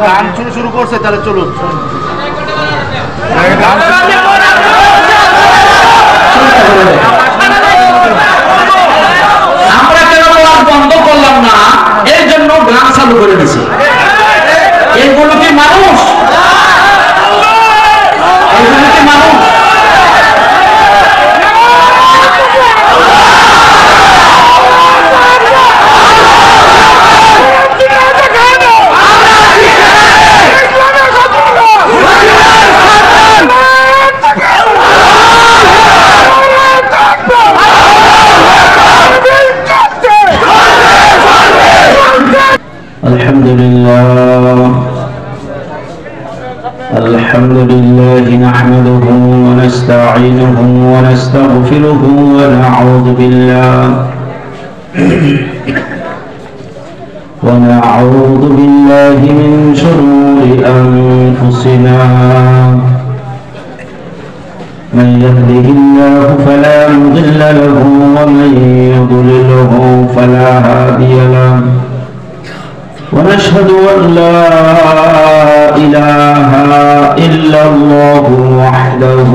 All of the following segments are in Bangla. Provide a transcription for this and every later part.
গান শুরু করছে, তাহলে চলুন। আমরা কেন ওয়াজ বন্ধ করলাম না? এর জন্য গান চালু করে দিছি। এগুলো কি মানুষ? এগুলো কি মানুষ? الحمد لله نحمده ونستعينه ونستغفره ونعوذ بالله من شرور أنفسنا، من يهده الله فلا مضل له ومن يضلله فلا هادي له، ونشهد أن لا إله إلا الله وحده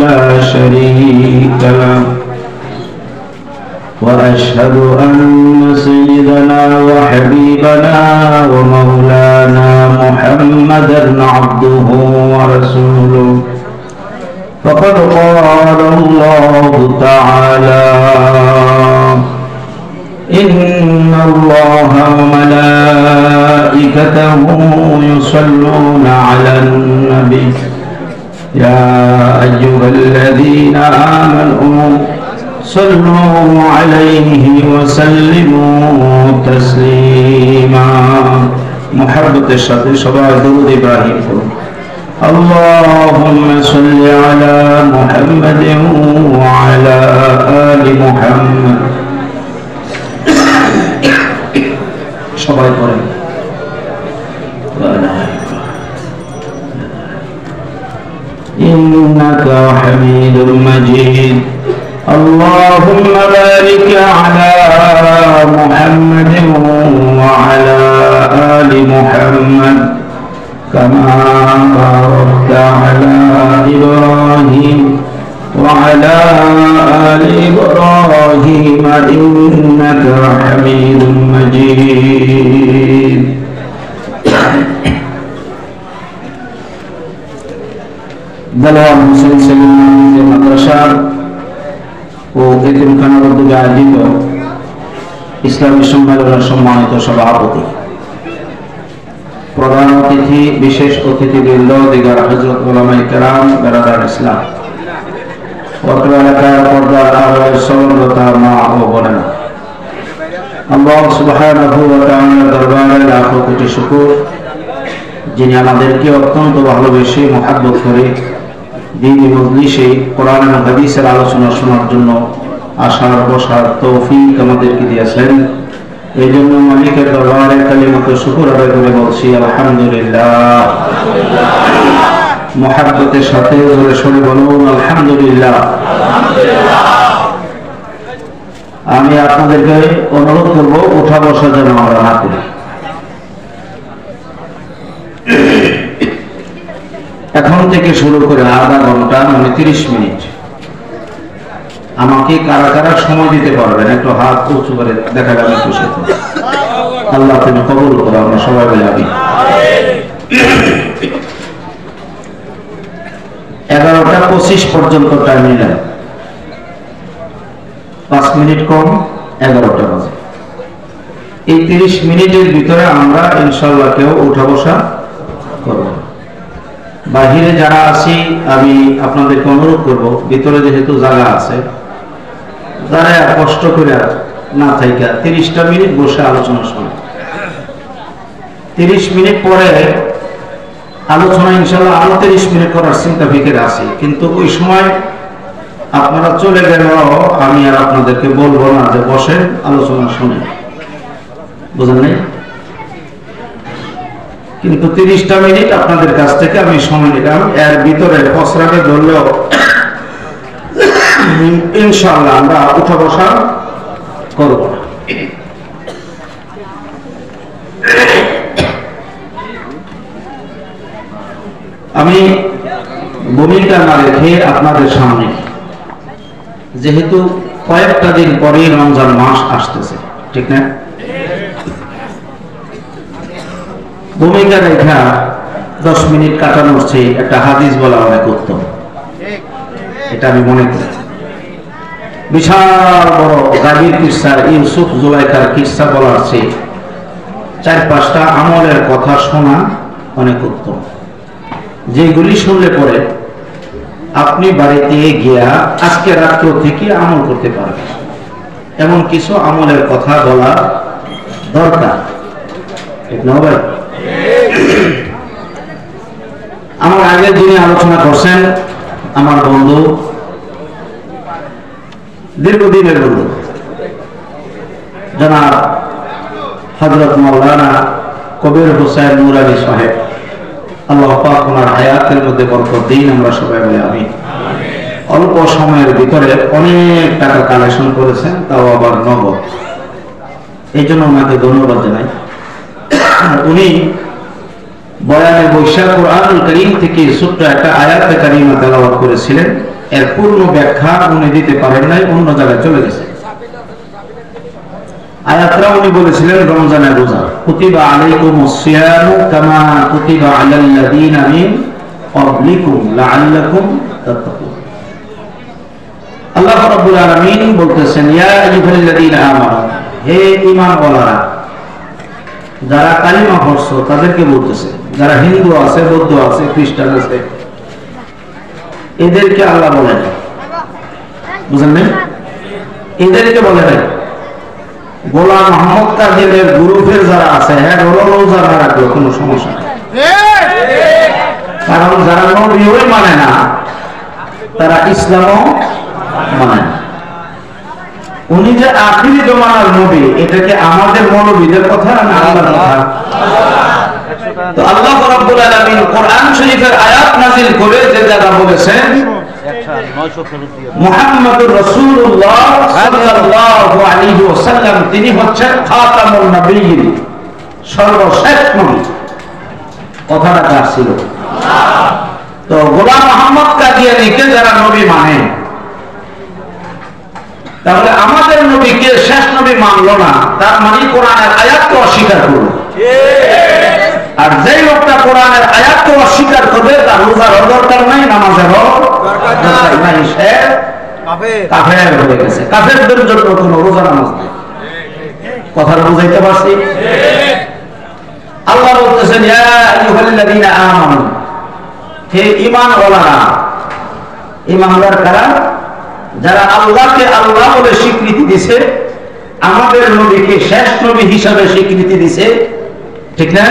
لا شريك له، وأشهد أن سيدنا وحبيبنا ومولانا محمدا عبده ورسوله، فقد قال الله تعالى: إن الله وملائكته يصلون على النبي يا أيها الذين آمنوا صلوا عليه وسلموا تسليما। محبة الشاطئ شباب درود إبراهيم. اللهم صل على محمد وعلى آل محمد। সবাই করেন إنك حميد مجيد। اللهم بارك على محمد وعلى آل محمد كما باركت على إبراهيم وعلى آل إبراهيم إنك حميد مجيد। দলওয়ার হোসেন সেলিম মাদ্রাসা ও এতিমখানার উদ্যোগে আয়োজিত ইসলামী সম্মেলনের সম্মানিত সভাপতি, প্রধান অতিথি, বিশেষ অতিথিবৃন্দ, দিগার হযরত উলামায়ে কেরাম, বেরাদার ইসলাম, অত্র এলাকার পর্দার আড়ালের সমন্বতা মা ও বোনেরা, আল্লাহ সুবহানাহু ওয়া তাআলার দরবারে লাখো কোটি শুকর, যিনি আমাদেরকে অত্যন্ত ভালোবেসে মহব্বত করে দ্বীনি মজলিসে কোরআন এবং হাদিসের আলোচনা শোনার জন্য আসার বসার তৌফিক আমাদেরকে দিয়েছেন। এই জন্য মালিকের দরবারে কালিমাত শুকর আদায় করে বলছি আলহামদুলিল্লাহ। মহব্বতের সাথে জোরে সরে বলুন আলহামদুলিল্লাহ। আমি আপনাদেরকে অনুরোধ করব উঠা বসা যেন আমরা না করি। এখন থেকে শুরু করে আধা ঘন্টা মানে 30 মিনিট আমাকে কারা কারা সময় দিতে পারবেন একটু হাত উঁচু করে দেখা যাবে খুশি। আল্লাহ তুমি কবুল করো, আমরা সবাই বলে আমি 11:25 পর্যন্ত টাইম নিলাম, 5 মিনিট কম 11টা বাজে। এই 30 মিনিটের ভিতরে আমরা ইনশাআল্লাহ কেউ উঠা বসা করব। বাহিরে যারা আছি আমি আপনাদেরকে অনুরোধ করব, ভিতরে যেহেতু জায়গা আছে, যারা কষ্ট করে না থাইকা 30টা মিনিট বসে আলোচনা শোনা। 30 মিনিট পরে আলোচনা ইনশাআল্লাহ আরো 30 মিনিট করার চিন্তা ফিকির আছে, কিন্তু ওই সময় আপনারা চলে গেলেও আমি আর আপনাদেরকে বলবো না যে বসে আলোচনা শুনে, বুঝলেন নাই? কিন্তু 30টা মিনিট আপনাদের কাছ থেকে আমি সময় নিলাম, এর ভিতরে পসরাকে ধরলেও ইনশাআল্লাহ আমরা উঠা বসা করব না। আমি ভূমিকা না রেখে আপনাদের সামনে, যেহেতু কয়েকটা দিন পরেই রমজান মাস আসতেছে, ঠিক না? ভূমিকা রেখা 10 মিনিট কাটানোর চেয়ে একটা হাদিস বলা অনেক উত্তম, এটা আমি মনে করি। বিশাল বড় গাভীর কিস্সা, ইউসুফ জুলাইখার কিস্সা বলার চেয়ে 4-5টা আমলের কথা শোনা অনেক উত্তম, যেগুলি শুনলে পরে আপনি বাড়িতে গিয়া আজকে রাত্র থেকে আমল করতে পারবেন। এমন কিছু আমলের কথা বলা দরকার, ঠিক না ভাই? আমার আগে যিনি আলোচনা করছেন আমার বন্ধু, দীর্ঘদিনের বন্ধু জনাব হযরত মাওলানা কবির হোসেন নুরানী সাহেব, আল্লাহ পাক ওনার হায়াতের মধ্যে বরকত দিন, আমরা সবাই বলি আমিন। অল্প সময়ের ভিতরে অনেক টাকা কালেকশন করেছেন, তাও আবার নগদ, এই জন্য ওনাকে ধন্যবাদ জানাই। উনি বয়ানে বৈশাখ কুরআনুল কারীম থেকে ছোট্ট একটা আয়াতে কারিমা তেলাওয়াত করেছিলেন, এর পূর্ণ ব্যাখ্যা উনি দিতে পারেন নাই, অন্য জায়গায় চলে গেছে। আয়াতটা উনি বলেছিলেন রমজানের রোজা, কুতিবা আলাইকুমুস সিয়ামু কামা কুতিবা আলাল লাযীনা মিন ক্বাবলিকুম লাআল্লাকুম তাত্তাকুন। আল্লাহ রাব্বুল আলামিন বলতেছেন, ইয়া আইয়ুহাল্লাযীনা আমানু, হে ঈমানওয়ালারা, যারা কালিমা পড়ছো তাদেরকে বলতেছে, যারা হিন্দু আছে, বৌদ্ধ আছে, খ্রিস্টান আছে, এদেরকে আল্লাহ বলেন, বুঝলেন না? এদেরকে বলে নাই। গোলাম মোহাম্মদ কাদিরের গ্রুপের যারা আছে, হ্যাঁ, রোজা না রাখলো কোনো সমস্যা নেই, কারণ যারা নবীও মানে না, তারা ইসলামও মানে না। উনি যে আখিরি জমানার নবী, এটাকে আমাদের মৌলবীদের কথা না আল্লাহর কথা? তো আল্লাহ রাব্বুল আলামিন কোরআন শরীফের আয়াত নাযিল করে যে জায়গা বলেছেন মুহাম্মাদুর রাসূলুল্লাহ সাল্লাল্লাহু আলাইহি ওয়াসাল্লাম তিনি হচ্ছেন খাতামুন নবিয়্যিন, সর্বশেষ নবী, কথাটা কার ছিল? তো গোলাম মোহাম্মদ কাদিয়ানীকে যারা নবী মানে, তাহলে আমাদের নবীকে শেষ নবী মানলো না, তার মানে কোরআনের আয়াতকে অস্বীকার করলো। আর যে লোকটা কোরআনের আয়াতকে অস্বীকার করবে, তার রোজার দরকার নাই, নামাজেরও দরকার নাই, সে কাফের হয়ে গেছে। কাফেরদের জন্য কোনো রোজা নামাজ নেই। কথাটা বুঝাইতে পারছি? আল্লাহ বলতেছেন, ইয়া আইয়ুহাল্লাযীনা আমানু, হে ঈমানওয়ালারা। ঈমানদার কারা? যারা আল্লাহকে আল্লাহ বলে স্বীকৃতি দিছে, আমাদের নবীকে শেষ নবী হিসাবে স্বীকৃতি দিছে, ঠিক না?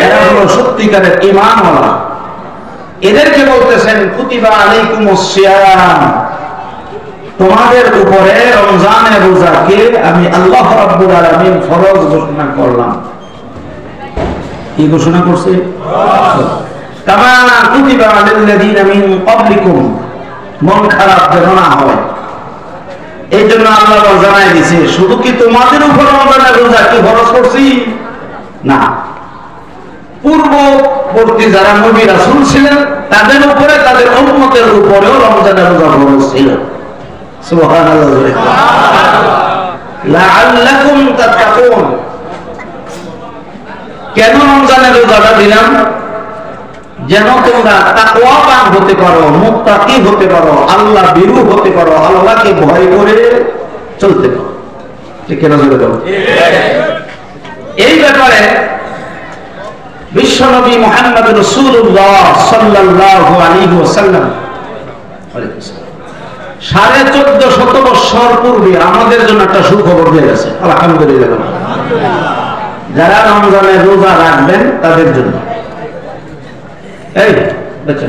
এরা হলো সত্যিকারের ঈমানওয়ালা। এদেরকে বলতেছেন কুতিবা আলাইকুমুস সিয়াম, তোমাদের উপরে রমজানের রোজাকে আমি আল্লাহ রাব্বুল আলামিন ফরজ ঘোষণা করলাম। কি ঘোষণা করছে? কামা কুতিবা আলাল্লাযীনা মিন ক্বাবলিকুম, মন খারাপ যেন না হয়, এই জন্য আল্লাহ জানাই দিয়েছে, শুধু কি তোমাদের উপর রমজানের রোজা কি ফরজ করছি? না, পূর্ববর্তী যারা নবী রাসূল ছিলেন তাদের উপরে, তাদের উম্মতের উপরেও রমজানের রোজা ফরজ ছিল। সুবহানাল্লাহ, লাআল্লাকুম তাত্তাকুন। কেন রমজানের রোজাটা দিলাম? যেন তোমরা তাকওয়াবান হতে পারো, মুত্তাকি হতে পারো, আল্লাহ ভীরু হতে পারো, আল্লাহকে ভয় করে চলতে পারো, ঠিক না? এই ব্যাপারে বিশ্বনবী মুহাম্মদ রাসূলুল্লাহ সাল্লাল্লাহু আলাইহি ওয়াসাল্লাম 1450 বছর পূর্বে আমাদের জন্য একটা সুখবর দিয়ে গেছে, আলহামদুলিল্লাহ। যারা রমজানের রোজা রাখবেন তাদের জন্য, এই বাচ্চা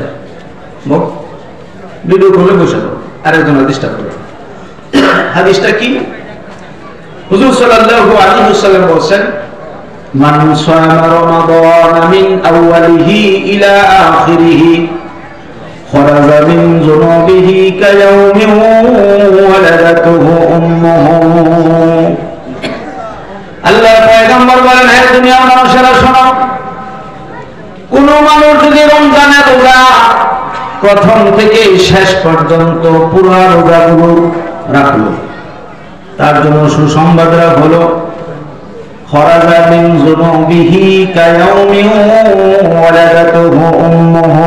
ভিডিও করে বসে দাও, আরেকজন ডিস্টার্ব করে। হাদিসটা কি? হুজুর সাল্লাল্লাহু আলাইহি ওয়াসাল্লাম বলেন, মান সামা রমাদান মিন আউয়ালিহি ইলা আখিরিহি খরাজা মিন যুনুবিহি কায়াউমিন ওয়ালাদাতুহু উম্মুহু। আল্লাহ পয়গম্বর বলেন, হে দুনিয়ার মানুষেরা শোনো, রোজা প্রথম থেকে শেষ পর্যন্ত পুরো রোজাগুলো রাখলো, তার জন্য সুসংবাদরা হলো খরাজা মিন যুনুবিহি কায়াউমিন ওয়ালাদাতুহু উম্মুহু,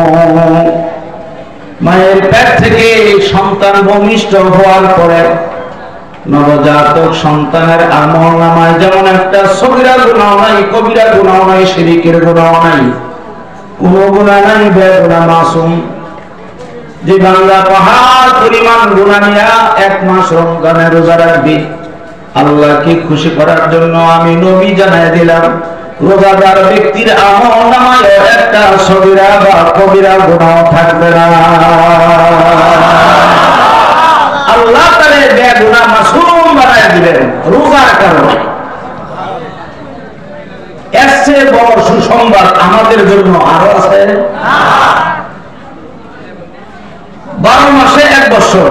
মায়ের পেট থেকে সন্তান ভূমিষ্ঠ হওয়ার পরে নবজাতক সন্তানের আমলনামায় যেমন একটা সগীরা গুনাহ নাই, কবিরা গুনাহ নাই, শিরকের গুনাহ নাই, কোনো গুনাহ নাই, বেগুনাহ মাসুম। যে বান্দা পাহাড় পরিমাণ গুনাহ নিয়া 1 মাস রমজানের রোজা রাখবে, আল্লাহকে খুশি করার জন্য আমি নবী জানাই দিলাম রোজাদার ব্যক্তির আমলনামায় একটা সগীরা বা কবিরা গুনাহ থাকবে না। আল্লাহ তাআলা বেগুনাহ মাসুম বানায় দিবেন রোজার কারণে। এর চেয়ে বড় সুসংবাদ আমাদের জন্য আরো আছে। 12 মাসে 1 বছর,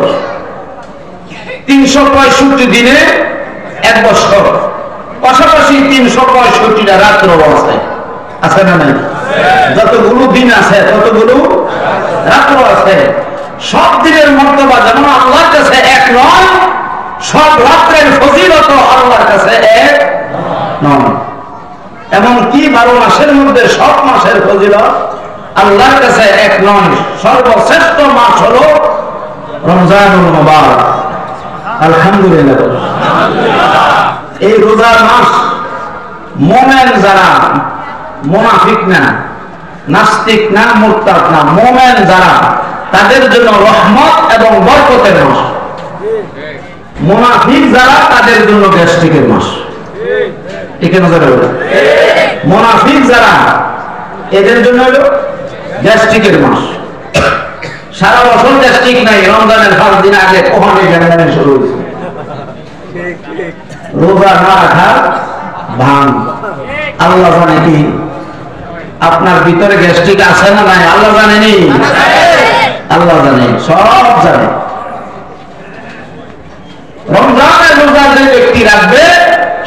365 দিনে 1 বছর, পাশাপাশি 365টা রাত্র আছে, আছে না নাই? যতগুলো দিন আছে ততগুলো রাত্র আছে। সব দিনের মর্তবা যেমন আল্লাহর কাছে এক নয়, সব রাত্রের ফজিলত আল্লাহর কাছে এক নয়। এমনকি 12 মাসের মধ্যে সব মাসের ফজিলত আল্লাহর কাছে এক নয়। সর্বশ্রেষ্ঠ মাস হলো রমজানুল মুবারক। আলহামদুলিল্লাহ। এই রোজার মাস মুমিন যারা, মুনাফিক না, নাস্তিক না, মুরতাদ না, মুমিন যারা, তাদের জন্য রহমত এবং বরকতের মাস। মুনাফিক যারা, তাদের জন্য গ্যাস্ট্রিকের মাস। ঠিক আছে? মুনাফিক যারা, এদের জন্য হলো গ্যাস্ট্রিকের মাস। সারা বছর গ্যাস্ট্রিক নাই, রমজানের 5 দিন আগে কখনই গ্যাস্ট্রিক শুরু হয়েছে। রোজা না রাখা ভাঙ। আল্লাহ জানে কি আপনার ভিতরে গ্যাস্ট্রিক আছে না নাই, আল্লাহ জানেনি? আল্লাহ জানে, সব জানে। রমজানের রোজা যে ব্যক্তি রাখবে,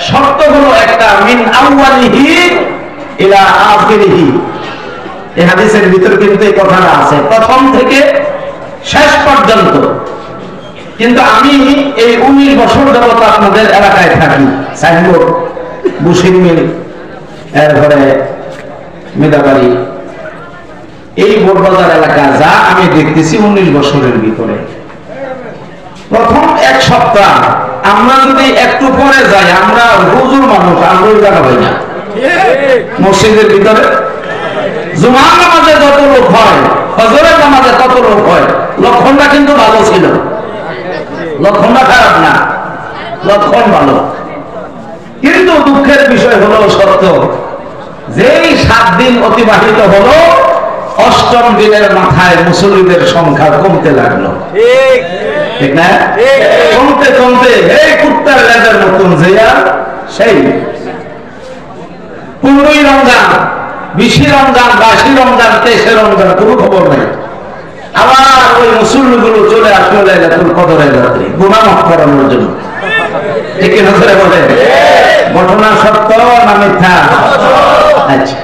শর্ত হলো একটা, মিন আউয়ালিহি ইলা আখিরিহি। এই হাদিসের ভিতর কিন্তু এই কথাটা আছে, প্রথম থেকে শেষ পর্যন্ত। কিন্তু আমি এই 19 বছর যাবত আপনাদের এলাকায় থাকি, সাইনবোর্ড, বুশির মিল, এরপরে মেদাবাড়ি, এই বোরবাজার এলাকা, যা আমি দেখতেছি 19 বছরের ভিতরে প্রথম 1 সপ্তাহ আমরা যদি একটু পরে যাই, আমরা হুজুর মানুষ, আমরা ওই জায়গা হই না। মসজিদের ভিতরে জুমার নামাজে যত লোক হয়, ফজরের নামাজে তত লোক হয়। লক্ষণটা কিন্তু ভালো ছিল, লক্ষণটা খারাপ না, লক্ষণ ভালো। কিন্তু দুঃখের বিষয় হলো সত্য, যেই 7 দিন অতিবাহিত হলো, 8ম দিনের মাথায় মুসল্লিদের সংখ্যা কমতে লাগলো। ঠিক না? কমতে কমতে এই কুত্তার লেজের মতন যে সেই 15ই রমজান, 20ই রমজান, 22ই রমজান, 23ই রমজান, কোনো খবর নাই। আবার ওই মুসল্লিগুলো চলে আসলো লাইলাতুল কদরের রাতে গুনাহ মাফ করানোর জন্য। ঠিক না? বলে ঘটনা সত্য না মিথ্যা? আচ্ছা,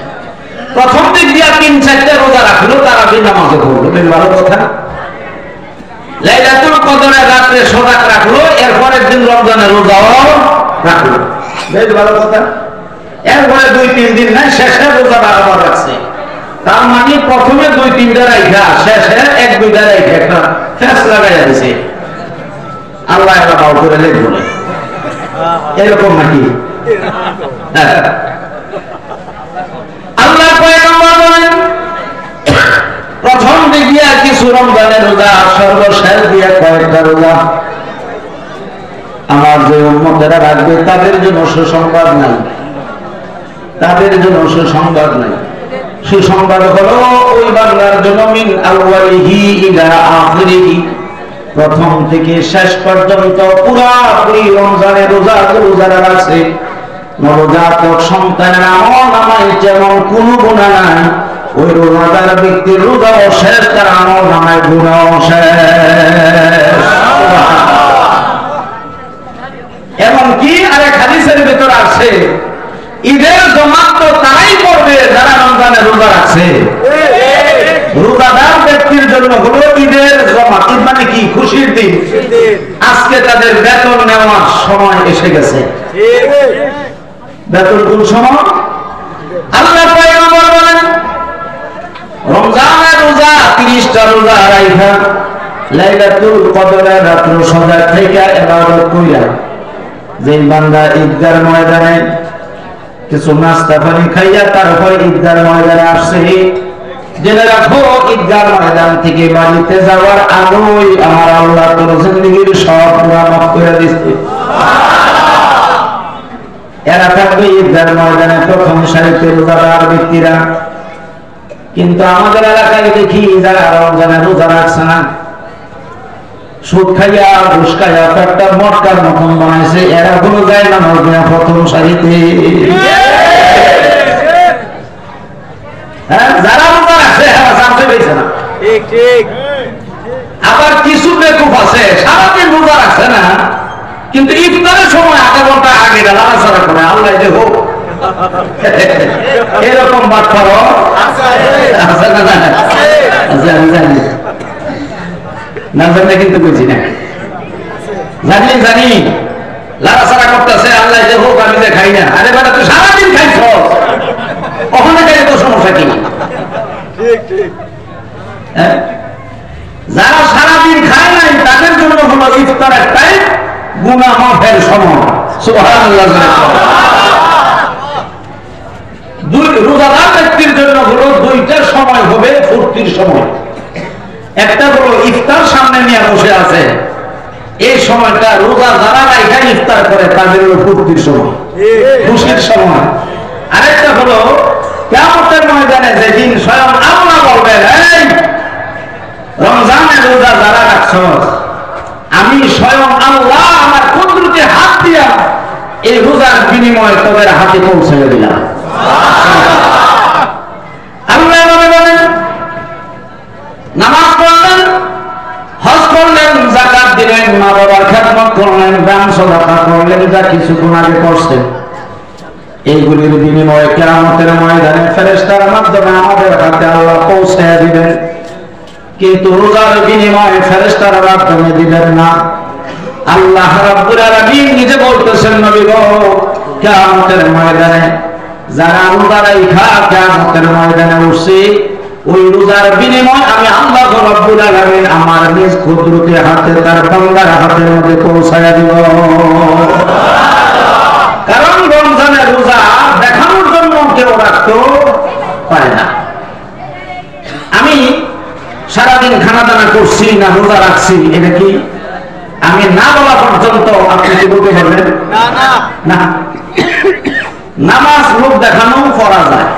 প্রথম দিক দিয়া 3-4টা রোজা রাখলো, তারা নামাজে পড়লো, বেশ ভালো কথা। লাইলাতুল কদরের রাতে সজাগ রাখলো, এরপরের দিন রমজানের রোজাও রাখলো, বেশ ভালো কথা। এরপরে 2-3 দিন নাই, শেষে রোজা আবার রাখছে। তার মানে প্রথমে 2-3টা রাখা, শেষে 1-2টা রাখা একটা ফেস লাগাই দিছে। আল্লাহ এটা বাউ করে লেখ বলে, এরকম নাকি? আল্লাহ পয়গম্বর বলেন, প্রথম দিকে কিছু রমজানের রোজা, সর্বশেষ দিয়ে কয়েকটা রোজা আমার যে উম্মতেরা রাখবে, তাদের জন্য সুসংবাদ নাই, তাদের জন্য সুসংবাদ নাই। সুসংবাদ হলো ওই বান্দার জন্য মিন আউয়ালিহি ইলা আখিরিহি, প্রথম থেকে শেষ পর্যন্ত পুরোপুরি রমজানের রোজাগুলো যারা আছে, নবজাতক সন্তানের আমলনামায় যেমন কোনো গুনাহ নাই, ওই রোজাদার ব্যক্তির রোজাও শেষ, তার আমলনামায় গুনাহ শেষ। এমনকি আরেক হাদিসের ভিতর আছে, ঈদের জামাত তো তারাই করবে যারা রমজানের রোজা রাখছে। রোজাদার ব্যক্তির জন্য হলো ঈদের জমা। ঈদ মানে কি? খুশির দিন। আজকে তাদের বেতন নেওয়ার সময় এসে গেছে। বেতন কোন সময়? আল্লাহ পয়গম্বর বলেন রমজানের রোজা 30টা রোজা রাইখা লাইলাতুল কদরের রাত্র সজাগ থেকে ইবাদত কইরা যেই বান্দা ঈদগার ময়দানে কিছু নাস্তা পানি খাইয়া তারপর ঈদগার ময়দানে আসছে, জেনে রাখো ঈদগার ময়দান থেকে বাড়িতে যাওয়ার আগেই আমার আল্লাহ তোর জিন্দেগীর সব গুনাহ মাফ করে দিচ্ছে। এরা থাকবে ঈদগার ময়দানে প্রথম সারিতে রোজাদার ব্যক্তিরা। কিন্তু আমাদের এলাকায় দেখি যারা রমজানে রোজা রাখছে না, সুদ খাইয়া ঘুষ খাইয়া একটা মটকার মতন বানাইছে, এরা কোনো যায় না নয় প্রথম সারিতে। যারা রোজা রাখছে এরা জানতে পেরেছে না। আবার কিছু বেকুফ আছে সারাদিন রোজা রাখছে না, কিন্তু ইফতারের সময় আধা ঘন্টা আগে নাড়াচাড়া করে আল্লাহ যে হোক। এরকম বাটপার আছে না? আমি জানি না, জানি কিন্তু বুঝি না, জানি লাড়াচাড়া করতেছে আল্লাহ যে হোক, আমি যে খাই না। আরে বেটা তুই সারাদিন খাইছ, ওখানে খাই তো সমস্যা কি? যারা সারাদিন খায় নাই তাদের জন্য হলো ইফতারের টাইম গুনাহ মাফের সময়। সুবহানাল্লাহ। রোজাদার ব্যক্তির জন্য হলো দুইটার সময় হবে ফুর্তির সময়। একটা হলো ইফতার সামনে নিয়ে বসে আছে, এই সময়টা রোজা যারা রাইখা ইফতার করে তাদের হলো ফুর্তির সময়, খুশির সময়। আরেকটা হলো কিয়ামতের ময়দানে যেদিন স্বয়ং আল্লাহ বলবেন, এই রমজানের রোজা যারা রাখছো, আমি স্বয়ং আল্লাহ আমার কুদরতে হাত দিয়া এই রোজার বিনিময়ে তোদের হাতে পৌঁছে দিলাম। আল্লাহ বলেন নামাজ পড়লেন, হজ করলেন, যাকাত দিলেন, মা বাবার খেদমত করলেন, দান সাদাকা করলেন, যা কিছুক্ষণ আগে করছেন, এইগুলির বিনিময়ে কিয়ামতের ময়দানে ফেরেশতার মাধ্যমে আমাদের হাতে আল্লাহ পৌঁছে দিবেন। কিন্তু রোজার বিনিময়ে ফেরেশতার মাধ্যমে দিবেন না। আল্লাহ রাব্বুল আলামিন নিজে বলতেছেন, নবী গো কিয়ামতের ময়দানে যারা রোজা রাখা কিয়ামতের ময়দানে উঠছে, ওই রোজার বিনিময় আমি আল্লাহ রাব্বুল আলামিন আমার নিজ কুদরতে হাতে তার বান্দার হাতের মধ্যে পৌঁছায়া দিব। কারণ রমজানের রোজা দেখানোর জন্য কেউ রাখতে পারে না। আমি সারাদিন খানা দানা করছি না রোজা রাখছি, এটা কি আমি না বলা পর্যন্ত আপনি কি বলতে পারবেন? না। নামাজ লোক দেখানো করা যায়,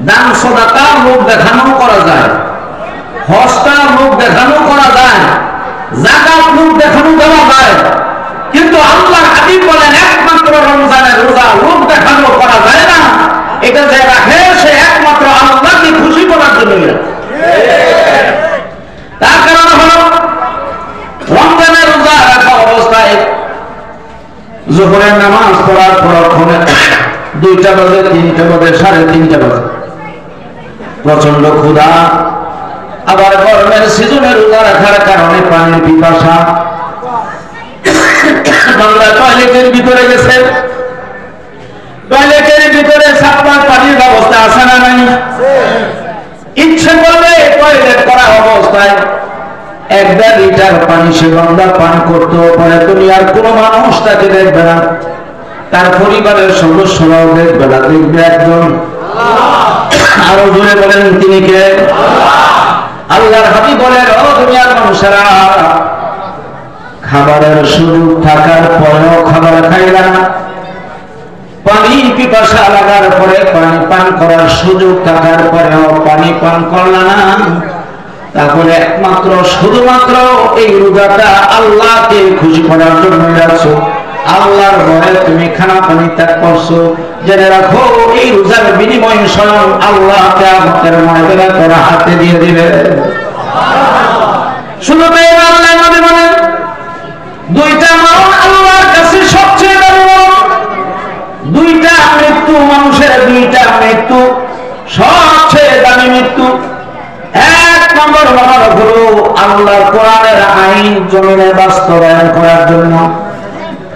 দান সাদাকা লোক দেখানো করা যায়, হজটা লোক দেখানো করা যায়, যাকাত লোক দেখানো দেওয়া যায়। কিন্তু আল্লাহ হাবিব বলেন একমাত্র রমজানের রোজা লোক দেখানো করা যায় না। এটা যে রাখে সে একমাত্র আল্লাহকে খুশি করার জন্য রাখে। তার কারণ হলো রমজানের রোজা রাখা অবস্থায় যোহরের নামাজ পড়ার পরক্ষণে 2টা বাজে, 3টা বাজে, 3:30 বাজে, প্রচন্ড ক্ষুধা, আবার গরমের সিজনে রোজা রাখার কারণে পানির পিপাসা, বাংলা টয়লেটের ভিতরে গেছে, টয়লেটের ভিতরে সাপ্লাই পানির ব্যবস্থা আছে না নাই? ইচ্ছে করলে টয়লেট করা অবস্থায় 1-1.5 লিটার পানি সে বান্দা পান করতেও পারে। দুনিয়ার কোনো মানুষ তাকে দেখবে না, তার পরিবারের সদস্যরাও দেখবে না, দেখবে একজন। আরো জোরে বলেন তিনি কে? আল্লাহর হাবিব বলেন, ও দুনিয়ার মানুষেরা, খাবারের সুযোগ থাকার পরেও খাবার খাইলা না, পানি পিপাসা লাগার পরে পানি পান করার সুযোগ থাকার পরেও পানি পান করলা না, তারপরে একমাত্র শুধুমাত্র এই রোজাটা আল্লাহকে খুশি করার জন্য রাখছো, আল্লাহর ভয়ে তুমি খানা পানি ত্যাগ করছো, জেনে রাখো এই রোজার বিনিময়ে স্বয়ং আল্লাহ কিয়ামতের ময়দানে তোর হাতে দিয়ে দিবে। শুধু তাই না, আল্লাহ নবী বলেন 2টা মরণ আল্লাহর কাছে সবচেয়ে দামি মরণ। 2টা মৃত্যু, মানুষের 2টা মৃত্যু সবচেয়ে দামি মৃত্যু। এক নম্বর হলো আল্লাহর কোরআনের আইন জমিনে বাস্তবায়ন করার জন্য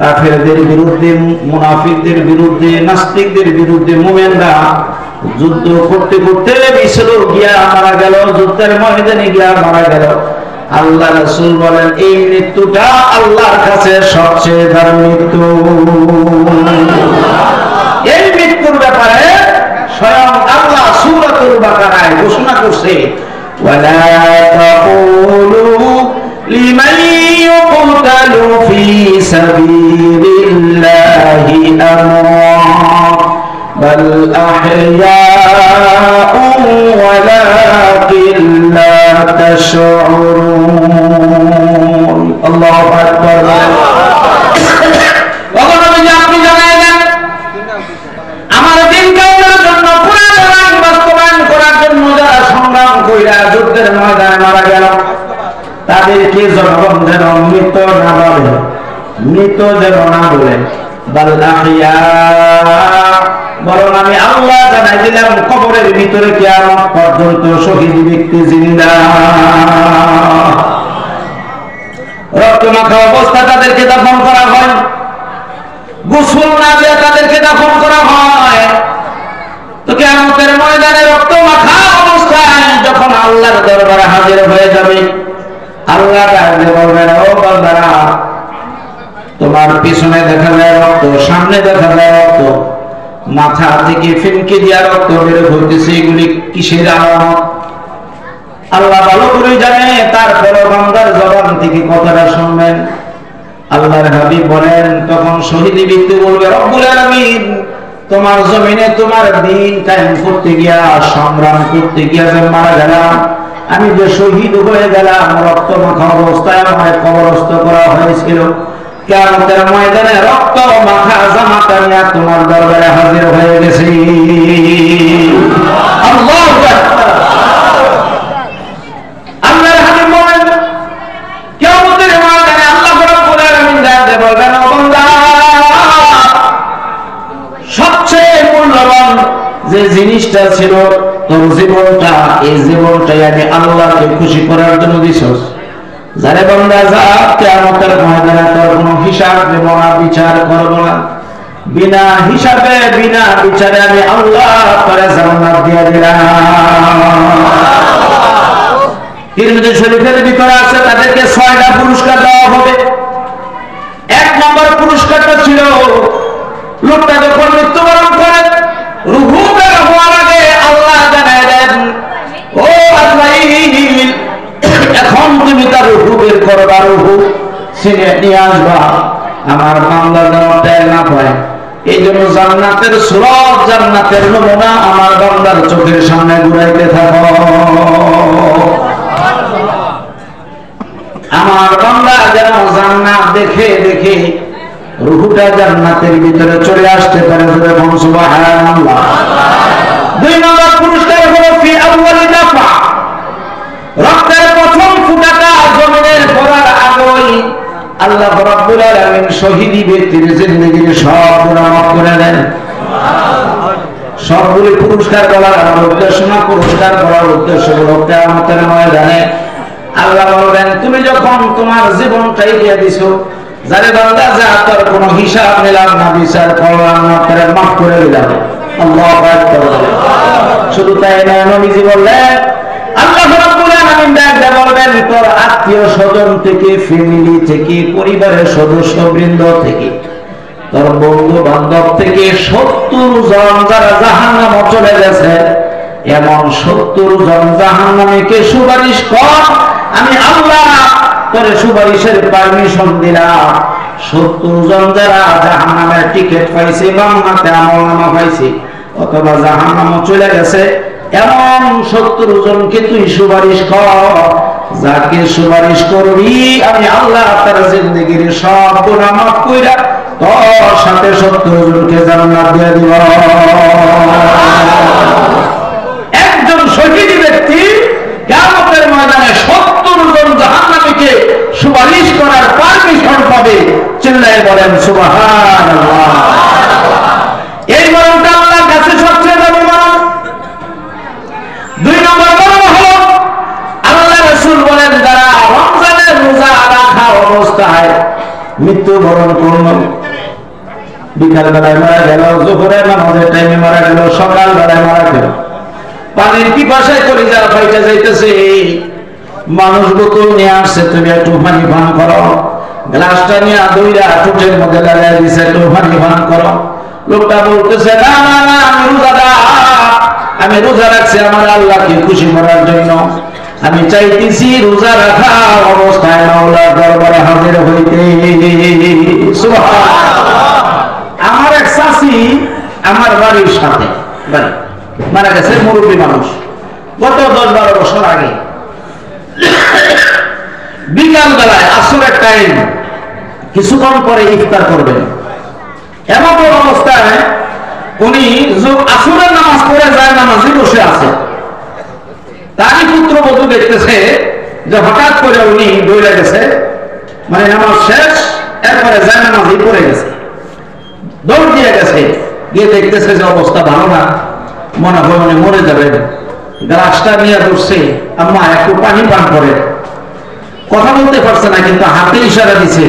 কাফেরদের বিরুদ্ধে, মুনাফিকদের বিরুদ্ধে, নাস্তিকদের বিরুদ্ধে মুমিনরা যুদ্ধ করতে করতে মিশর গিয়া মারা গেল, যুদ্ধের ময়দানে গিয়া মারা গেল। আল্লাহ রাসূল বলেন এই মৃত্যুটা আল্লাহর কাছে সবচেয়ে দারুণ মৃত্যু। এই মৃত্যুর ব্যাপারে স্বয়ং আল্লাহ সূরাতুল বাকারায় ঘোষণা করছে, ওয়ালা তাকুলু লিমান ইউকতালু ফি সাবিলিল্লাহি আমওয়াত বাল আহইয়াউ ওয়ালাকিন লা তাশউরুন। আল্লাহু আকবার। আপনি জানাই দেন আমার দিন কায়েমের জন্য কোরআনের আইন বাস্তবায়ন করার জন্য যারা সংগ্রাম কইরা যুদ্ধের ময়দানে মারা গেল তাদেরকে জনগণ যেন মৃত না বলে, মৃত যেন না বলে, বাল আহইয়া, বরং আমি আল্লাহ জানাই দিলাম কবরের ভিতরে কিয়ামত পর্যন্ত শহীদ ব্যক্তি জিন্দা। রক্তমাখা অবস্থা তাদেরকে দাফন করা হয়, গোসল না দিয়ে তাদেরকে দাফন করা হয়। তো কিয়ামতের ময়দানে রক্তমাখা অবস্থায় যখন আল্লাহর দরবারে হাজির হয়ে যাবে, আল্লাহ ডাকবে বলবেন, ও বান্দারা, তোমার পিছনে দেখা যায় রক্ত, সামনে দেখা যায় রক্ত, মাথা থেকে ফিনকি দিয়া রক্ত বের হইতেছে, এগুলি কিসের আলামত? আল্লাহ ভালো করে জানে। তারপর বান্দার জবান থেকে কথাটা শুনবেন। আল্লাহর হাবিব বলেন, তখন শহীদি ব্যক্তি বলবে, রব্বুল আলামিন, তোমার জমিনে তোমার দিন কায়েম করতে গিয়া, সংগ্রাম করতে গিয়া যে মারা গেলাম, আমি যে শহীদ হয়ে গেলাম, রক্ত মাখা অবস্থায় আমায় কবরস্থ করা হয়েছিল, কিয়ামতের ময়দানে রক্ত মাখা জামাটা নিয়ে তোমার দরবারে হাজির হয়ে গেছি। আল্লাহু আকবার। আল্লাহর হাবিব বলেন, কিয়ামতের ময়দানে আল্লাহ রাব্বুল আলামিন ডাকতে বলবেন, ও বান্দা, সবচেয়ে মূল্যবান যে জিনিসটা ছিল তোর জীবনটা, এই জীবনটাই আমি আল্লাহকে খুশি করার জন্য দিছস। যারে বান্দা যা, কিয়ামতের ময়দানে তোর কোনো হিসাব দেব না, বিচার করব না, বিনা হিসাবে বিনা বিচারে আমি আল্লাহ তোরে জান্নাত দিয়ে দিলাম। তিরমিজি শরীফের ভিতরে আছে, তাদেরকে 6টা পুরস্কার দেওয়া হবে। 1 নম্বর পুরস্কারটা ছিল, লোকটা যখন মৃত্যুবরণ করে রূহ বের হওয়ার আগে আল্লাহ জানায় দেন, ও আজরাইল, এখন তুমি তার রূহ বের করবা, রূহ ছিনে নিয়ে আসবা, আমার বান্দা যেন টের না পায়। এই জন্য জান্নাতের সুরত, জান্নাতের নমুনা আমার বান্দার চোখের সামনে ঘুরাইতে থাকো। আমার বান্দা যেন জান্নাত দেখে দেখে রূহটা জান্নাতের ভিতরে চলে আসতে পারে। সুবহানাল্লাহ। 2 নম্বর পুরস্কার হলো ফি আউয়ালি দাফা, রক্তের প্রথম ফুটাটা জমিনের পড়ার আগেই আল্লাহ রাব্বুল আলামিন শহীদি ব্যক্তির জিন্দেগির সব গুনাহ মাফ করে দেন। সবগুলি পুরস্কার বলার আমার উদ্দেশ্য না, পুরস্কার বলার উদ্দেশ্য হলো কিয়ামতের ময়দানে আল্লাহ বলবেন, তুমি যখন তোমার জীবনটাই দিয়ে দিছো, যারে বান্দা যা, তোর কোনো হিসাব নিলাম না, বিচার করলাম না, তোরে মাফ করে দিলাম। আল্লাহু আকবার। শুধু তাই নয়, নবীজি বললেন, আল্লাহ রাব্বুল আলামিন ডাকতে বলবেন, তোর আত্মীয় স্বজন থেকে, ফ্যামিলি থেকে, পরিবারের সদস্যবৃন্দ থেকে, তোর বন্ধু বান্ধব থেকে 70 জন যারা জাহান্নামে চলে গেছে, এমন 70 জন জাহান্নামীকে সুপারিশ কর, আমি আল্লাহ তোরে সুপারিশের পারমিশন দিলাম। 70 জন যারা জাহান্নামের টিকিট পাইছে, জান্নাতে আমলনামা পাইছে, অথবা জাহান্নামে চলে গেছে, এমন 70 জনকে তুই সুপারিশ কর। যাকে সুপারিশ করবি আমি আল্লাহ তার জিন্দেগির সব গুনাহ মাফ কইরা তোর সাথে 70 জনকে জান্নাত দিয়ে দিব। একজন শহীদ ব্যক্তি কিয়ামতের ময়দানে 70 জন জাহান্নামীকে সুপারিশ করার পারমিশন পাবে। চিল্লায়ে বলেন সুবহানাল্লাহ। এই মরণটা আল্লাহর কাছে সবচেয়ে বড় মরণ। 2 নম্বর মরণ হলো মৃত্যুবরণ করল। বিকাল বেলায় মারা গেল, জোহরের নামাজের টাইমে মারা গেল, সকাল বেলায় মারা গেল। পানির পিপাসায় কলিজা ফাইটা যাইতেছে। মানুষ বোতল নিয়ে আসছে, তুমি একটু পানি পান করো। গ্লাসটা নিয়ে দইরা ঠোঁটের মধ্যে লাগাই দিছে, একটু পানি পান করো। লোকটা বলতেছে, না না না, আমি রোজাদার, আমি রোজা রাখছি আমার আল্লাহকে খুশি করার জন্য। আমি চাইতেছি রোজা রাখা অবস্থায় মাওলার দরবারে হাজির হইতে। আমার এক চাচি আমার বাড়ির সাথে মারা গেছে, মুরব্বী মানুষ, গত 10-12 বছর আগে। বিকাল বেলায় আসরের টাইম, কিছুক্ষণ পরে ইফতার করবেন। এমন অবস্থায় উনি আসরের নামাজ পড়ে যায়, নামাজে বসে আছে। তারই পুত্রবধূ দেখতেছে যে হঠাৎ করে উনি দৌড়ে গেছে, মানে নামাজ শেষ, এরপরে যায় নামাজই পড়ে গেছে, দৌড় দিয়ে গেছে। গিয়ে দেখতেছে যে অবস্থা ভালো না, মনে হয় উনি মরে যাবেন। গ্লাসটা নিয়ে ধরছে, আম্মা একটু পানি পান করে। কথা বলতে পারছে না, কিন্তু হাতে ইশারা দিছে,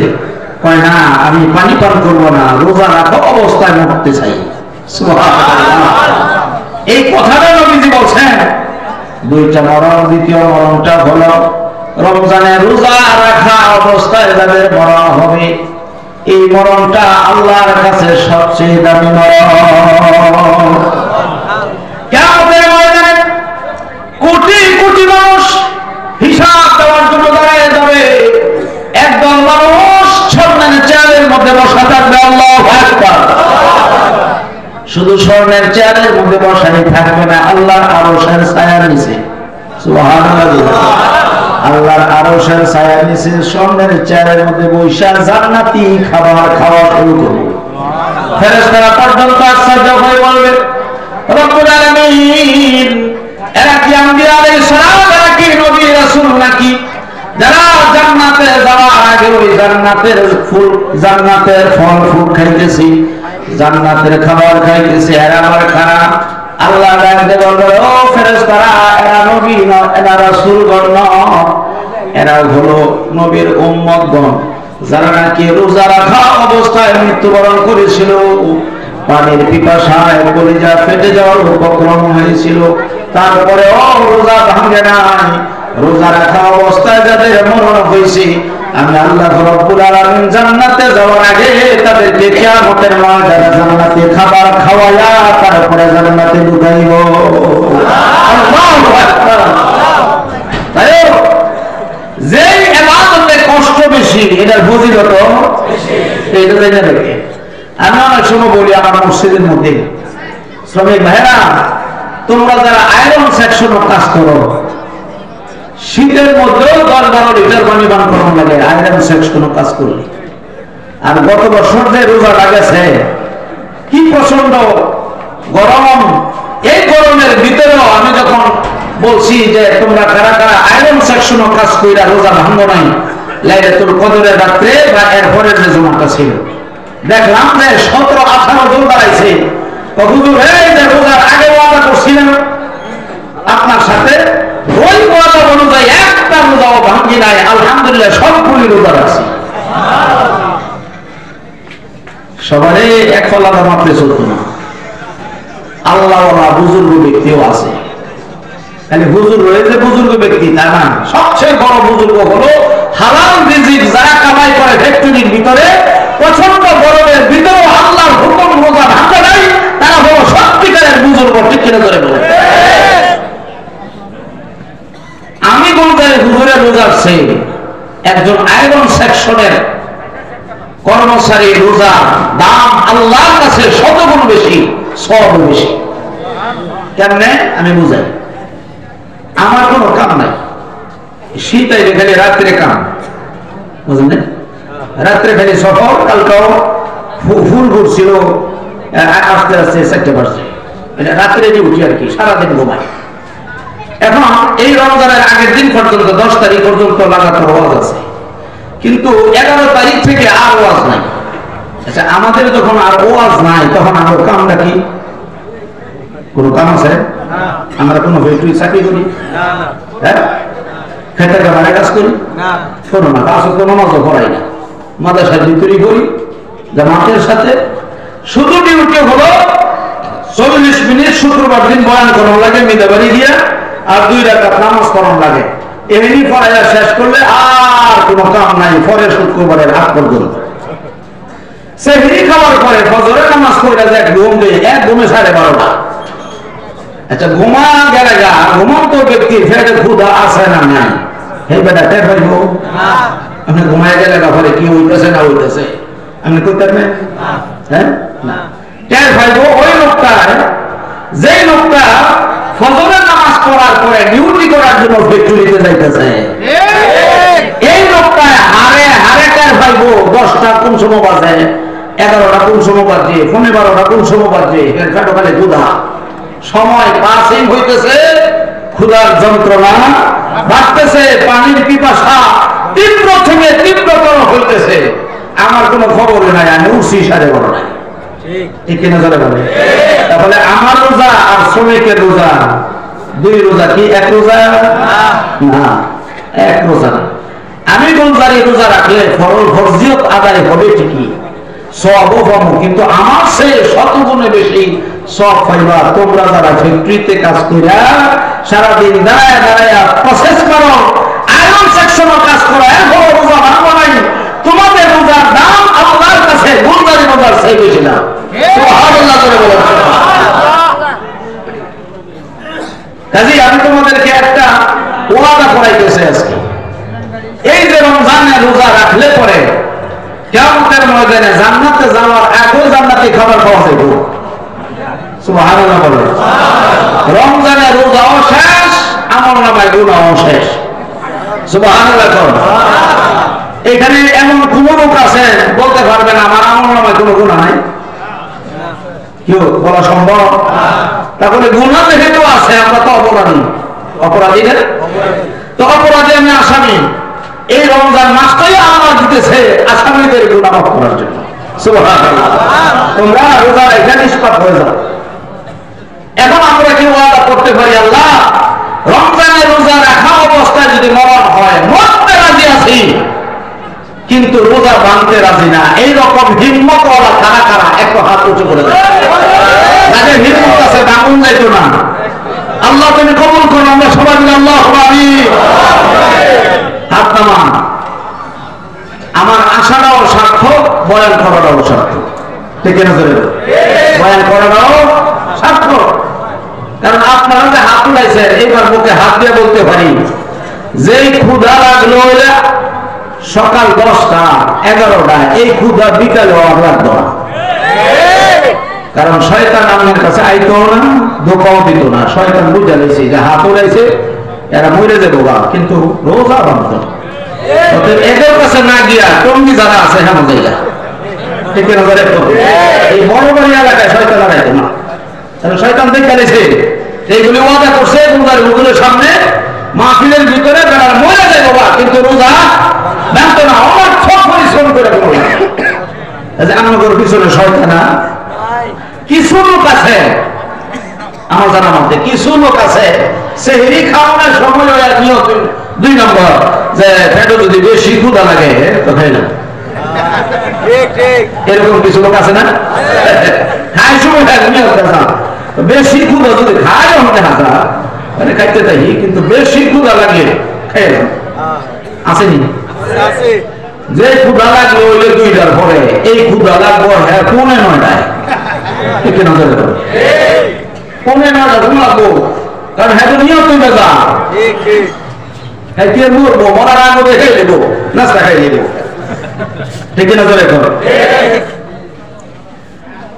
কয় না আমি পানি পান করবো না, রোজা রাখা অবস্থায় মরতে চাই। এই কথাটা নবীজি বলছেন। দুইটা মরণ, দ্বিতীয় মরণটা হলো রমজানে রোজা রাখা অবস্থায় যাদের মরণ হবে, এই মরণটা আল্লাহর কাছে সবচেয়ে দামি মরণ। কিয়ামতের ময়দানে কোটি কোটি মানুষ হিসাব দেওয়ার জন্য দাঁড়িয়ে যাবে। একদল মানুষ স্বর্ণের চেয়ারের মধ্যে বসা থাকবে, আল্লাহু আকবার। শুধু স্বর্ণের চেয়ারের মধ্যে বসাই থাকবে না, আল্লাহর আরশের ছায়ার নিচে। সুবহানাল্লাহ। আল্লাহর আরশের ছায়ার নিচে স্বর্ণের চেয়ারের মধ্যে বসে জান্নাতি খাবার খাওয়া শুরু করবে। ফেরেশতারা পর্যন্ত আশ্চর্য হয়ে বলবে, রব্বুল আলামিন, এরা কি আম্বিয়া আলাইহিস সালাম, এরা কি নবী রাসূল নাকি যারা জান্নাতে যাওয়ার আগে ওই জান্নাতের ফুল, জান্নাতের ফল ফুল খাইতেছি, জান্নাতের খাবার খাইতেছি, এরা আবার খারাপ। আল্লাহ ডাকতে বলল, ও ফেরেশতারা, এরা নবী না, এরা রাসূলগণ না, এরা হলো নবীর উম্মতগণ, যারা নাকি রোজা রাখা অবস্থায় মৃত্যুবরণ করেছিল, পানির পিপাসায় কলিজা ফেটে যাওয়ার উপক্রম হয়েছিল, তারপরে রোজা ভাঙে নাই। রোজা রাখা অবস্থায় যাদের মরণ হয়েছে, আমি আল্লাহ রাব্বুল আলামিন জান্নাতে যাওয়ার আগে তাদেরকে কিয়ামতের ময়দানে জান্নাতে খাবার খাওয়ায়া তারপরে জান্নাতে ঢুকাইব। আল্লাহু আকবার। তাই যে ইবাদতে কষ্ট বেশি, এটার ফজিলত বেশি। এটা জানা দেখে আমি অনেক সময় বলি আমার মসজিদের মধ্যে, শ্রমিক ভাইরা, তোমরা যারা আয়রন সেকশনে কাজ করো, শীতের মধ্যেও 10-12 লিটার পানি পান করানো লাগে আয়রন সেকশনে কাজ করলে। আর গত বছর যে রোজা লাগেছে, কি প্রচন্ড গরম। এই গরমের ভিতরেও আমি যখন বলছি যে তোমরা কারা কারা আয়রন সেকশনে কাজ কইরা রোজা ভাঙো নাই লাইলাতুল কদরের রাত্রে বা এরপরের যে জমাটা ছিল, দেখলাম যে 17-18 জন দাঁড়াইছে। হুজুর, এই যে রোজার আগে ওয়াদা করছিলেন আপনার সাথে, ওই ওয়াদা অনুযায়ী একটা রোজাও ভাঙি নাই, আলহামদুলিল্লাহ সবগুলি রোজা রাখছি। সবারই এক ফলাদা মাত্রে চলত না, আল্লাহওয়ালা বুজুর্গ ব্যক্তিও আছে। খালি হুজুর রয়েছে বুজুর্গ ব্যক্তি তা না, সবচেয়ে বড় বুজুর্গ হলো হালাল রিজিক যারা কামাই করে ফ্যাক্টরির ভিতরে, প্রচন্ড গরমের ভিতরেও আল্লাহর হুকুম রোজা ভাঙে নাই, তারা হলো সত্যিকারের বুজুর্গ। ঠিক কিনা ধরে বলে? আমি বলতে হুজুরের রোজার চেয়ে একজন আয়রন সেকশনের কর্মচারী রোজা দাম আল্লাহর কাছে 100 গুণ বেশি, 100 গুণ বেশি। কেমনে আমি বুঝাই। আমার কোনো কাম নাই, শীত আইলে খালি রাত্রে কাম, বুঝলেন? রাত্রে খালি সফর। কালকাও ফুল ঘুরছিল, আস্তে আস্তে 4টে বাজছে, রাত্রে যে উঠি আর কি, সারাদিন ঘুমাই। এখন এই রমজানের আগের দিন পর্যন্ত 10 তারিখ পর্যন্ত লাগাতার ওয়াজ আছে, কিন্তু 11 তারিখ থেকে আর ওয়াজ নাই। আচ্ছা, আমাদের যখন আর ওয়াজ নাই তখন আমার কামটা কি? কোন কাম আছে? আমরা কোনো ফ্যাক্টরি চাকরি করি? হ্যাঁ, খেতের ব্যাপারে কাজ করি? কোনো না, কাজ তো নামাজও পড়াই না, মাদ্রাসার ভিতরেই করি জামাতের সাথে। শুধু ডিউটি হলো 40 মিনিট শুক্রবার দিন বয়ান করার লাগে মিদাবাড়ি দিয়া, আর 2 রাকাত নামাজ পড়ার লাগে। এমনি পড়াইয়া শেষ করলে আর কোনো কাম নাই পরে শুক্রবারের রাত পর্যন্ত। সেহরি খাওয়ার পরে ফজরের নামাজ পড়ে যায় ঘুম দেয়, এক ঘুমে 12:30। আচ্ছা ঘুমা গেলে গা ঘুমন্ত ব্যক্তির ফেরে ক্ষুধা আছে না নাই? হে বেটা টের পাইব আপনি ঘুমায় গেলে গা ফলে কি হইতেছে না হইতেছে আপনি করতে পারবেন? হ্যাঁ না, টের পাইব ওই লোকটার, যেই লোকটা ফজরের নামাজ পড়ার পরে ডিউটি করার জন্য ফ্যাক্টরিতে যাইতেছে। এই লোকটা হারে হারে টের পাইব 10টা কোন সময় বাজে, 11টা কোন সময় বাজে, 12টা কোন সময় বাজে, এর পেটো খালি ক্ষুধা। সময় পাসিং হইতেছে, ক্ষুধার যন্ত্রণা বাড়তেছে, পানির পিপাসা তীব্র থেকে তীব্রতর হইতেছে। আমার কোনো খবর নাই, আমি উঠছি 12:30 নাই, ঠিক কিনা চলে বলে? তাহলে আমার রোজা আর শ্রমিকের রোজা 2 রোজা কি এক রোজা না? এক রোজা। আমি গুলজারি রোজা রাখলে ফরজিয়ত আদায় হবে ঠিকই, সবও পাবো, কিন্তু আমার সে 100 গুণে বেশি সব পাইবা তোমরা যারা ফ্যাক্টরিতে কাজ করিয়া সারাদিন দাঁড়ায় দাঁড়ায় প্রসেস করো, আয়রন সেকশনে কাজ করো, এখন রোজা ভাঙবো নাই। তোমাদের রোজার দাম আল্লাহর কাছে গুলজারি রোজার চেয়ে বেশি না। সুবহানাল্লাহ করে বলেন। কাজী আমি তোমাদেরকে একটা ওয়াদা করাইতেছি আজকে, এই যে রমজানে রোজা রাখলে পরে কিয়ামতের ময়দানে জান্নাতে যাওয়ার আগেও জান্নাতি খাবার পাওয়া যাবে। সুবহানাল্লাহ বলেন। রমজানে রোজাও শেষ, আমলনামায় গুনাহও শেষ। সুবহানাল্লাহ বলেন। এখানে এমন কোন লোক আছে বলতে পারবেন আমার আমলনামায় কোনো গুনাহ নাই? কেউ বলা সম্ভব? তাহলে গুনাহ যেহেতু আছে আমরা তো অপরাধী, অপরাধী না? তো অপরাধী আমি আসামি। এই রমজান মাসটাই আল্লাহ দিতেছে আসামিদের গুনাহ মাফ করার জন্য। সুবহানাল্লাহ। তোমরা রোজা রেখে নিষ্পাপ হয়ে যাও। এখন আমরা কি ওয়াদা করতে পারি, আল্লাহ রমজানে রোজা রাখা অবস্থায় যদি মরণ হয় মরতে রাজি আছি, কিন্তু রোজা ভাঙতে রাজি না। এইরকম হিম্মত ওরা কারা কারা একটু হাত উঁচু করে দেয়। যাদের হিম্মত আছে ভাঙুন যাইতো না। আল্লাহ তুমি কবুল করো, আমরা সবাই মিলে আল্লাহুম্মা আমিন। হাত নামান। আমার আশাটাও সার্থক, বয়ান করাটাও সার্থক, ঠিক না? বয়ান করাটাও সার্থক। কারণ আপনারা যে হাত উঠাইছেন, এইবার মুখে হাত দিয়ে বলতে পারি, যেই ক্ষুধা লাগলো সকাল 10টা 11টা, এই ক্ষুধা বিকালে লাগতো না। কারণ শয়তান আপনার কাছে আইতো না, ধোকাও দিত না। শয়তান বুঝা লেছে যে হাত উঠাইছে এরা মরে যাবো গা, কিন্তু রোজা ভাঙত না। এদের কাছে না গিয়া টঙ্গি যারা আছে হ্যাঁ জায়গা, ঠিক না? এই বড় বড় এলাকায় শয়তান আইতো না, শয়তান দেখে লেছে এইগুলি ওয়াদা করছে রোজার সামনে মাহফিলের ভিতরে বেড়ার মরে যায় বাবা, কিন্তু রোজা ভাঙত না। আমার সব পরিশ্রম করে আমার পিছনে শয়তানা কিছু লোক আছে, আমার জানা মধ্যে কিছু লোক আছে সেহরি খাওয়ানোর সময় নিয়ত 2 নম্বর যে পেটে যদি বেশি ক্ষুধা লাগে তো খাই না। এরকম কিছু লোক আছে না? খাই সময় বেশি ক্ষুধা যদি খাই আমাকে হাতা মানে খাইতে চাই, কিন্তু বেশি ক্ষুধা লাগে খাই না। আসেনি? যে ক্ষুধা লাগলো ওইলে 2টার পরে, এই ক্ষুধা লাগবো হ্যাঁ 9:30টায়, ঠিক না? 9:30টা ঘুম লাগবো, কারণ হ্যাঁ তো নিয়ত হইবে যা হ্যাঁ কে মরবো, মরার আগে দেখে নেবো, নাস্তা খাই নেবো, ঠিক না?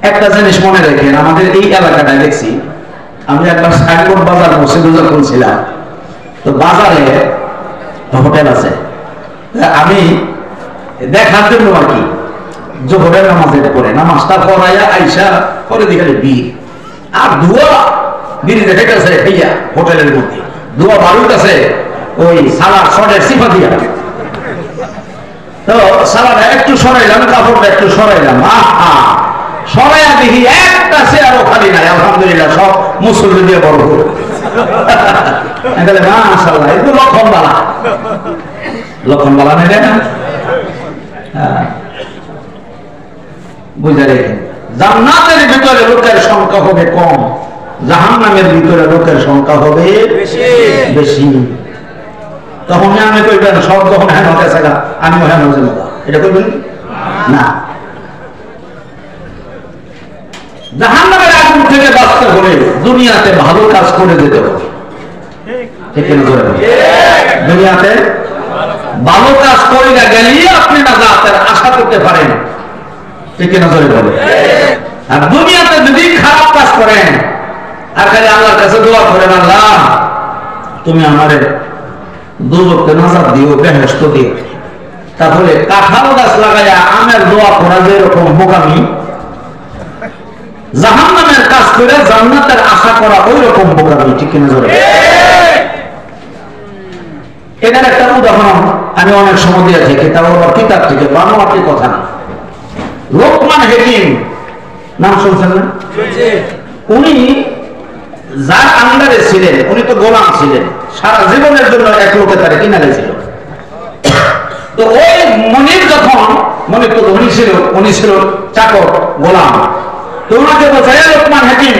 একটা জিনিস মনে রেখেন, আমাদের এই এলাকাটায় দেখছি, আমি একবার সাইনবোর্ড বাজার মসজিদে যখন ছিলাম, তো বাজারে হোটেল আছে, আমি দেখার জন্য আর কি জোহরের নামাজের পরে নামাজটা পড়াইয়া আইসা পরে দিকে বীর আর ধোয়া বিড়ি দেখাইতেছে খাইয়া হোটেলের মধ্যে ধোয়া বাড়ুইতেছে ওই সালার শটের সিফা দিয়া। তো সালাটা একটু সরাইলাম, কাপড়টা একটু সরাইলাম, আহা সরাইয়া দেখি একটা চেয়ারও খালি নাই। আলহামদুলিল্লাহ সব মুসল্লি দিয়ে বড় হল। মাশাআল্লাহ, এগুলো লক্ষণ বালা, লক্ষণ বালা নেই না? হ্যাঁ বুঝে রেখেন, জান্নাতের ভিতরে লোকের সংখ্যা হবে কম, জাহান্নামের ভিতরে লোকের সংখ্যা হবে বেশি। তখন আমি কইবেন সব যখন হ্যাঁ হতে থাকা আমি হ্যাঁ হতে না, এটা কইবেন না। জাহান্নামের আগুন থেকে বাঁচতে হলে দুনিয়াতে ভালো কাজ করে যেতে হবে, ঠিক না? দুনিয়াতে ভালো কাজ করে না গেলে আপনি নাজাতের আশা করতে পারেন, ঠিক না? বলে আর দুনিয়াতে যদি খারাপ কাজ করেন আর খালি আল্লাহর কাছে দোয়া করেন, আল্লাহ তুমি আমারে দুজককে নাজাত দিও, বেহেশত দিও, তাহলে কাঁঠাল গাছ লাগাইয়া আমের দোয়া করা যেরকম বোকামি, জাহান্নামের কাজ করে জান্নাতের আশা করা ওই রকম বোকামি, ঠিক না? এটার একটা উদাহরণ আমি অনেক সময় দিয়ে থাকি, তাও আবার কিতাব থেকে বানোয়াটি কথা না। লোকমান হাকিম নাম শুনছেন না? উনি যার আন্ডারে ছিলেন, উনি তো গোলাম ছিলেন, সারা জীবনের জন্য এক লোকে তারা কিনা গেছিল। তো ওই মনির যখন, মনির তো ধনী ছিল, উনি ছিল চাকর গোলাম, তো ওনাকে বলছে লোকমান হাকিম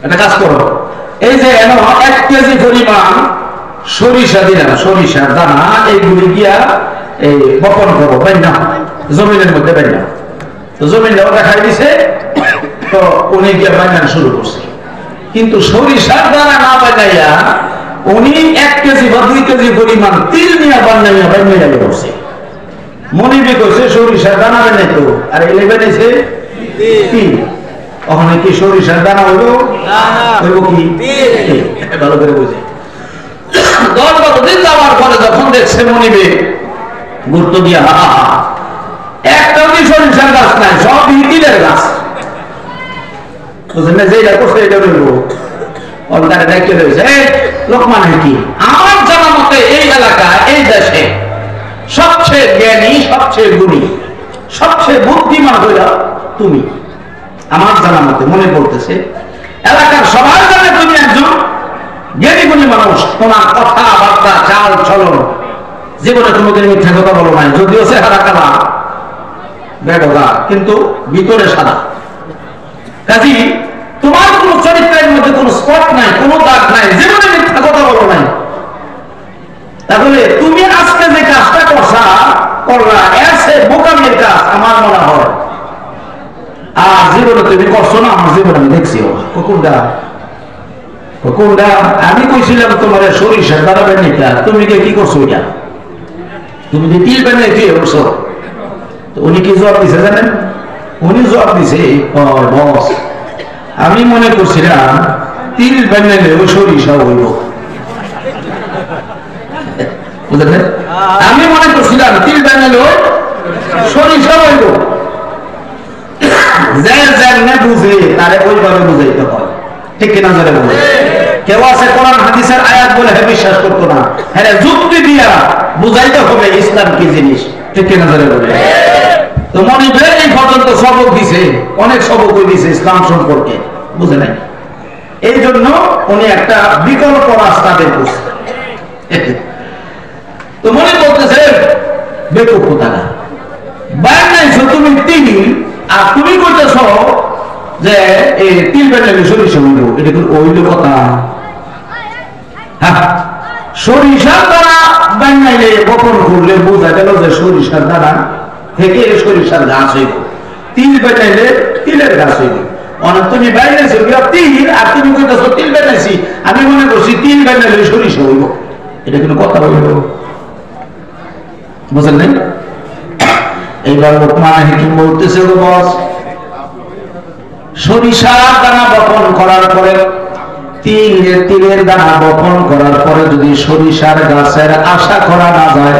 একটা কাজ করো, এই যে 1 কেজি পরিমাণ সরিষা দিলাম, সরিষার দানা, এইগুলি গিয়া এই বপন করবো, বাইনা জমিনের মধ্যে বাইনা। তো জমিনটা দেখাই দিছে, তো উনি গিয়া বানানো শুরু করছে। কিন্তু সরিষার দানা না বানাইয়া উনি 1 কেজি বা 2 কেজি পরিমাণ তিল নিয়ে বানাইয়া বানিয়ে করছে। মনিবি কইছে সরিষার দানা বানাইতো, আর এলে বানাইছে তিল। ওখানে কি সরিষার দানা হইব? হইব কি তিল? ভালো করে বুঝে 10-12 দিন যাওয়ার পরে যখন দেখছে মনিবে গুরুত্ব দিয়া, একটা সরিষার গাছ নাই, সব তিলের গাছ, বুঝলেন না? যেটা করছে এটা বলবো অন্তারে দায়িত্ব রয়েছে। লোকমান হাকিম, আমার জানা মতে এই এলাকা, এই দেশে সবচেয়ে জ্ঞানী, সবচেয়ে গুণী, সবচেয়ে বুদ্ধিমান হইলা তুমি, আমার জানা মতে মনে পড়তেছে। এলাকার সবার জানে তুমি একজন জ্ঞানী গুণী মানুষ, তোমার কথাবার্তা, চাল চলন, জীবনে তোমাকে মিথ্যা কথা বলো নাই, যদিও চেহারা কালা বেগা কিন্তু ভিতরে সাদা। কাজী তোমার কোন চরিত্রের মধ্যে কোন স্পট নাই, কোন দাগ নাই, জীবনে মিথ্যা কথা বলো নাই। তাহলে তুমি আজকে যে কাজটা করলা এসে বোকামির কাজ আমার মনে হয়, আর জীবনে তুমি করছো না, আমার জীবনে আমি দেখছি। কোনটা আমি কইছিলাম তোমার সরিষার দ্বারা বেনিটা, তুমি কি করছো? এটা তুমি যে তিল বেনে কি করছো? উনি কি জবাব দিছে জানেন? উনি জবাব দিছে, বস আমি মনে করছিলাম তিল বানাইলে ওই সরিষা হইব, বুঝলেন? আমি মনে করছিলাম তিল বানাইলে সরিষা হইব। বুঝে তারে ওইভাবে বুঝাইতে হয়, ঠিক কিনা? যারা বলে কেউ আছে কোরআন হাদিসের আয়াত বলে হে বিশ্বাস করতো না, হ্যাঁ যুক্তি দিয়া বুঝাইতে হবে ইসলাম কি জিনিস, ঠিক কিনা? যারা বলে তো মনে এই পর্যন্ত সবক দিছে, অনেক সবক দিছে ইসলাম সম্পর্কে, বুঝে নাই। এই জন্য উনি একটা বিকল্প রাস্তা বের করছে। তো মনে করতেছে বেকুব কোথাকা বাইর নাইছো তুমি তিল, আর তুমি কইতেছ যে এই তিল বানাইলে সরিষা হইল, এটা কি ওইল কথা? হ্যাঁ, সরিষার দ্বারা বানাইলে বপন করলে বোঝা গেল যে সরিষার দ্বারা থেকে সরিষার গাছ হইব, তিল বানাইলে তিলের গাছ হইব। অনেক তুমি বানাইছো তিল, আর তুমি কইতেছো তিল বানাইছি, আমি মনে করছি তিল বানাইলে সরিষা হইব, এটা কোনো কথা হইল? বুঝলেন নাই? এইবার লোকমান হাকিম বলতেছে, বস সরিষার দানা বপন করার পরে, তিলের দানা বপন করার পরে যদি সরিষার গাছের আশা করা না যায়,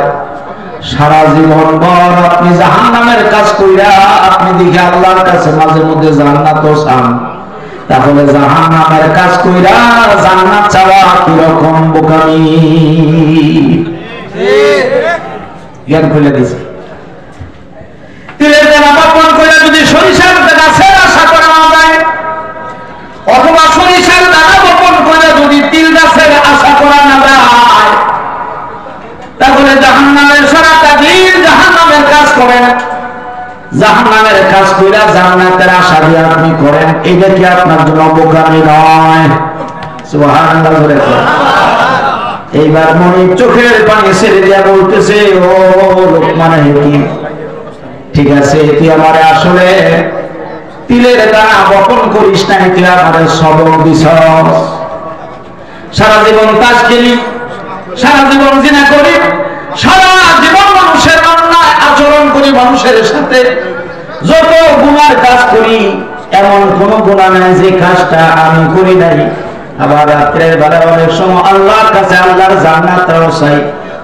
সারা জীবন ভর আপনি জাহান্নামের কাজ কইরা আপনি দেখে আল্লাহর কাছে মাঝে মধ্যে জান্নাত চান, তাহলে জাহান্নামের কাজ কইরা জান্নাত চাওয়া কিরকম বোকামি। জ্ঞান খুলে দিছে। তিলের দানা বপন করে যদি সরিষার গাছের আশা করা না যায়, অথবা সরিষার দানা বপন করে যদি তিল গাছের আশা করা না যায়, তাহলে জাহান্নামের সারাটা দিন জাহান্নামের কাজ করেন, জাহান্নামের কাজ কইরা জান্নাতের আশা দিয়ে আপনি করেন, এটা কি আপনার জন্য বোকামি নয়? সুবহানাল্লাহ বলে। এইবার মনে চোখের পানি ছেড়ে দিয়া বলতেছে, ও লোকমান হাকিম, ঠিক আছে তুই আমারে আসলে তিলের দানা বপন করিস না, তুই আমারে সবক দিছস। সারা জীবন কাজ করি, সারা জীবন জিনা করি, সারা জীবন মানুষের অন্যায় আচরণ করি, মানুষের সাথে যত গুনার কাজ করি, এমন কোন গুনাহ নাই যে কাজটা আমি করি নাই। আবার রাত্রের বেলা অনেক সময় আল্লাহর কাছে আল্লাহর জান্নাত চাই,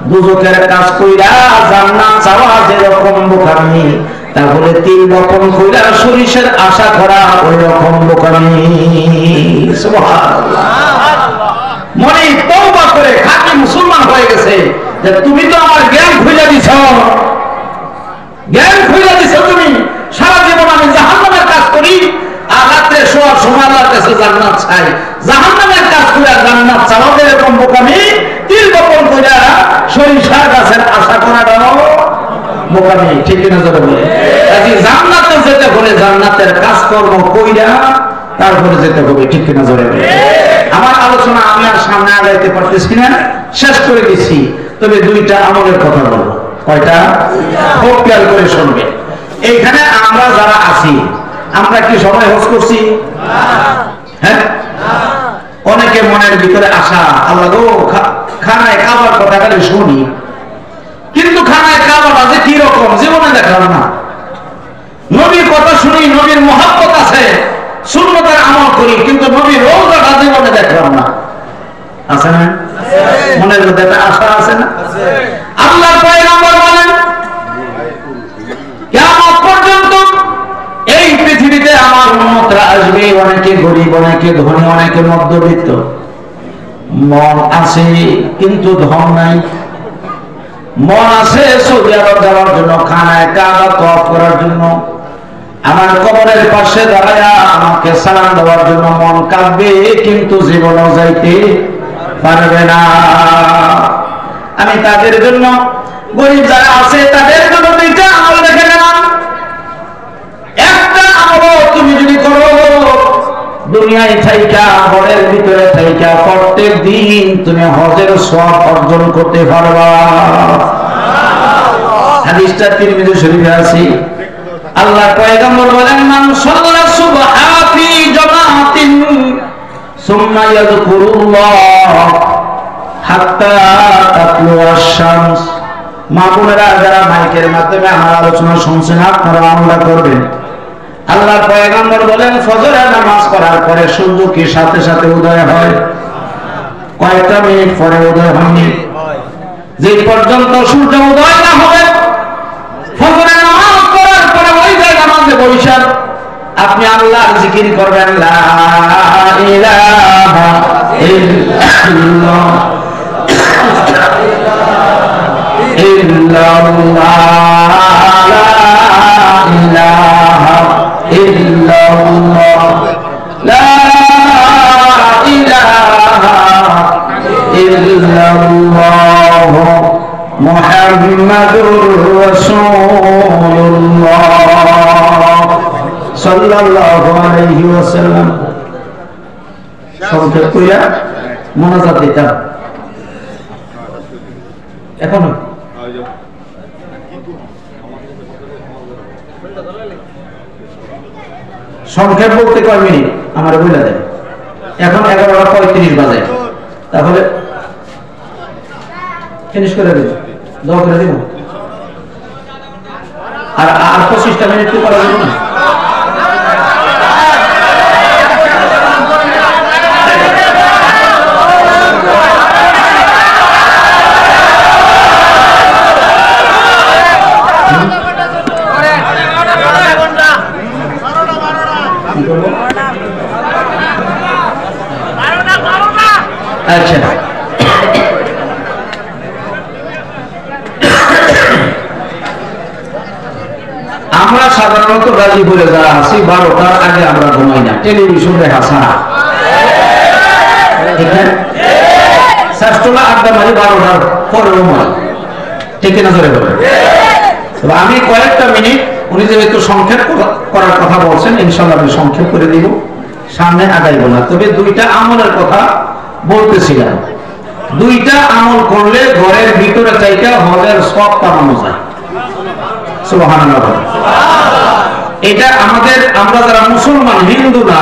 দুজকের কাজ কইরা জান্নাত চাওয়া যেরকম বোকামি, তাহলে তিল বপন কইরা সরিষার আশা করা ওই রকম বোকামি। সুবহানাল্লাহ। মনে তওবা করে খাঁটি মুসলমান হয়ে গেছে যে তুমি তো আমার জ্ঞান খুঁজে দিছ, জ্ঞান খুঁজে দিছ তুমি। সারা জীবন আমি জাহান্নামের কাজ করি আর রাত্রে শোয়ার সময় আল্লাহর কাছে জান্নাত চাই, জাহান্নামের কাজ করে জান্নাত চাওয়া এরকম বোকামি, তিল বপন কইরা সরিষার গাছের আশা করাটাও বোকামি। ঠিক কিনা জোরে বলে? কাজে জান্নাতে যেতে হলে জান্নাতের কাজকর্ম কইরা তারপরে যেতে হবে। ঠিক কিনা জোরে বলে? আমার আলোচনা আমি আর সামনে আগাইতে পারতেছি না, শেষ করে দিচ্ছি। তবে দুইটা আমলের কথা বলবো। কয়টা? খুব খেয়াল করে শুনবে। এইখানে আমরা যারা আছি, আমরা কি সবাই হজ করছি? হ্যাঁ, অনেকে মনের ভিতরে আশা, আল্লাহ গো খানায় খাবার কথা খালি শুনি, কিন্তু খানায় খাবারটা যে কি রকম জীবনে দেখলাম না। নবীর কথা শুনি, নবীর মহব্বত আছে, সুন্নতের আমল করি, কিন্তু নবীর রওজাটা জীবনে দেখলাম না। আছে না? মনের মধ্যে একটা আশা আছে না? আল্লাহর পয়গম্বর বলেন কিয়ামত পর্যন্ত এই পৃথিবীতে আমার উম্মতরা আসবে, অনেকে গরিব, অনেকে ধনী, অনেকে মধ্যবিত্ত। মন আছে কিন্তু ধন নাই। মন আছে সৌদি আরব যাওয়ার জন্য, খানায় কাবা তওয়াফ করার জন্য, আমার কবরের পাশে দাঁড়ায় আমাকে সালাম দেওয়ার জন্য মন কাঁদবে, কিন্তু জীবনও যাইতে পারবে না। আমি তাদের জন্য, গরিব যারা আছে তাদের জন্য দুইটা আমল রেখে গেলাম। একটা আমল তুমি যদি করো, দুনিয়ায় থাইকা, ঘরের ভিতরে থাইকা প্রত্যেক দিন তুমি হজের সওয়াব অর্জন করতে পারবা। হাদিসটা তিরমিজি শরীফে আছে। আল্লাহর পয়গম্বর বলেন, মান সাল্লা সুবহা ফি জামাতিন সুম্মা ইয়াযকুরুল্লাহ হাত্তা তাতলু আশ-শামস। মা বোনেরা যারা মাইকের মাধ্যমে আমার আলোচনা শুনছেন, আপনারা আমল করবেন। আল্লাহর পয়গম্বর বলেন, ফজরের নামাজ পড়ার পরে সূর্য কি সাথে সাথে উদয় হয়? কয়েকটা মিনিট পরে উদয় হয়নি। যে পর্যন্ত সূর্য উদয় না হবে, ফজরের নামাজ পড়ার পরে ওই জায়গা নামাজে বসে আপনি আল্লাহর জিকির করবেন, লা ইলাহা ইল্লাল্লাহ ইল্লাল্লাহ লা ইলাহা ইল্লাল্লাহ লা ইলাহা ইল্লাল্লাহ মুহাম্মাদুর রাসূলুল্লাহ সাল্লাল্লাহু আলাইহি ওয়াসাল্লাম। সংক্ষেপ কইরা মোনাজাত দিতাম। এখন সংক্ষেপ বলতে কয় মিনিট আমার বলে দেন। এখন 11:35 বাজে, তাহলে ফিনিশ করে দিন, দোয়া করে দিব। আর 25টা মিনিট কি করা যাবে না? আচ্ছা, আমরা সাধারণত গাজীপুরে যারা আছি 12টার আগে আমরা ঘুমাই না, টেলিভিশন দেখা ছাড়া। শ্রেষ্ঠলা আড্ডা মারি 12টার পরে ঘুমাই। ঠিক না? ধরে বলে আমি কয়েকটা মিনিট উনি যেহেতু সংক্ষেপ করার কথা বলছেন, ইনশাআল্লাহ আমি সংক্ষেপ করে দিব, সামনে আগাইব না। তবে দুইটা আমলের কথা বলতেছিলাম। দুইটা আমল করলে ঘরের ভিতরে চাইতে হজের সব কামানো যায়। সুবহানাল্লাহ। এটা আমাদের, আমরা যারা মুসলমান, হিন্দু না,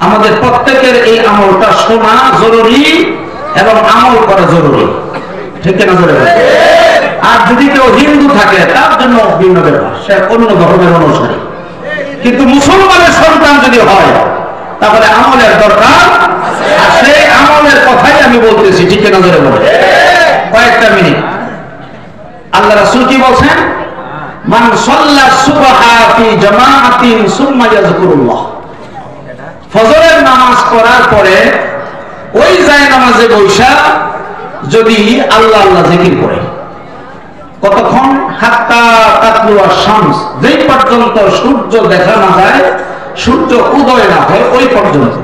আমাদের প্রত্যেকের এই আমলটা শোনা জরুরি এবং আমল করা জরুরি, ঠিক না? জোরে বলেন। আর যদি কেউ হিন্দু থাকে তার জন্য ভিন্ন ব্যাপার, সে অন্য ধর্মের অনুসারী। কিন্তু মুসলমানের সন্তান যদি হয় তাহলে আমলের দরকার, আর সেই আমলের কথাই আমি বলতেছি, ঠিক না? জোরে বলেন। কয়েকটা মিনিট। আল্লাহ রাসূল কি বলছেন? মান সাল্লা সুবহা ফি জামাআতিন সুম্মা ইয়াযকুরুল্লাহ। ফজরের নামাজ পড়ার পরে ওই যায় নামাজে বৈশা যদি আল্লাহ আল্লাহ জিকির করে, কতক্ষণ? হাত্তা তাতলুয়া শামস, যেই পর্যন্ত সূর্য দেখা না যায়, সূর্য উদয় না হয়, ওই পর্যন্ত।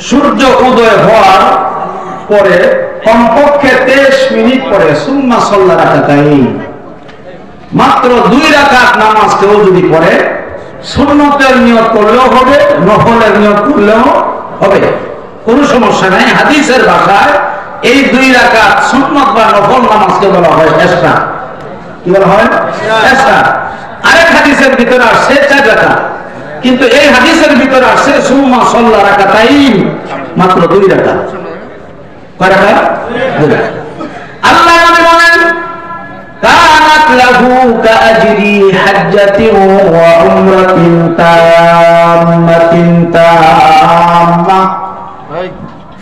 সূর্য উদয় হওয়ার পরে কমপক্ষে 23 মিনিট পরে সুম্মা সাল্লা রাকাতাইন, মাত্র 2 রাকাত নামাজ কেউ যদি পড়ে, সুন্নতের নিয়ত করলেও হবে, নফলের নিয়ত করলেও হবে, কোনো সমস্যা নাই। হাদিসের ভাষায় এই 2 রাকাত সুন্নত বা নফল নামাজকে বলা হয় এশরা। কি বলা হয়? এশরা। আরেক হাদিসের ভিতরে আসছে 4 রাকাত, কিন্তু এই হাদিসের ভিতরে আসছে সুম্মা সাল্লা রাকাতাইন, মাত্র 2 রাকাত। কয় রাকাত? 2 রাকাত। আল্লাহ নবী বলেন কানাত লাহু কাআজরি হাজ্জাতিন ওয়া উমরাতিন তাম্মাতিন তাম্মা।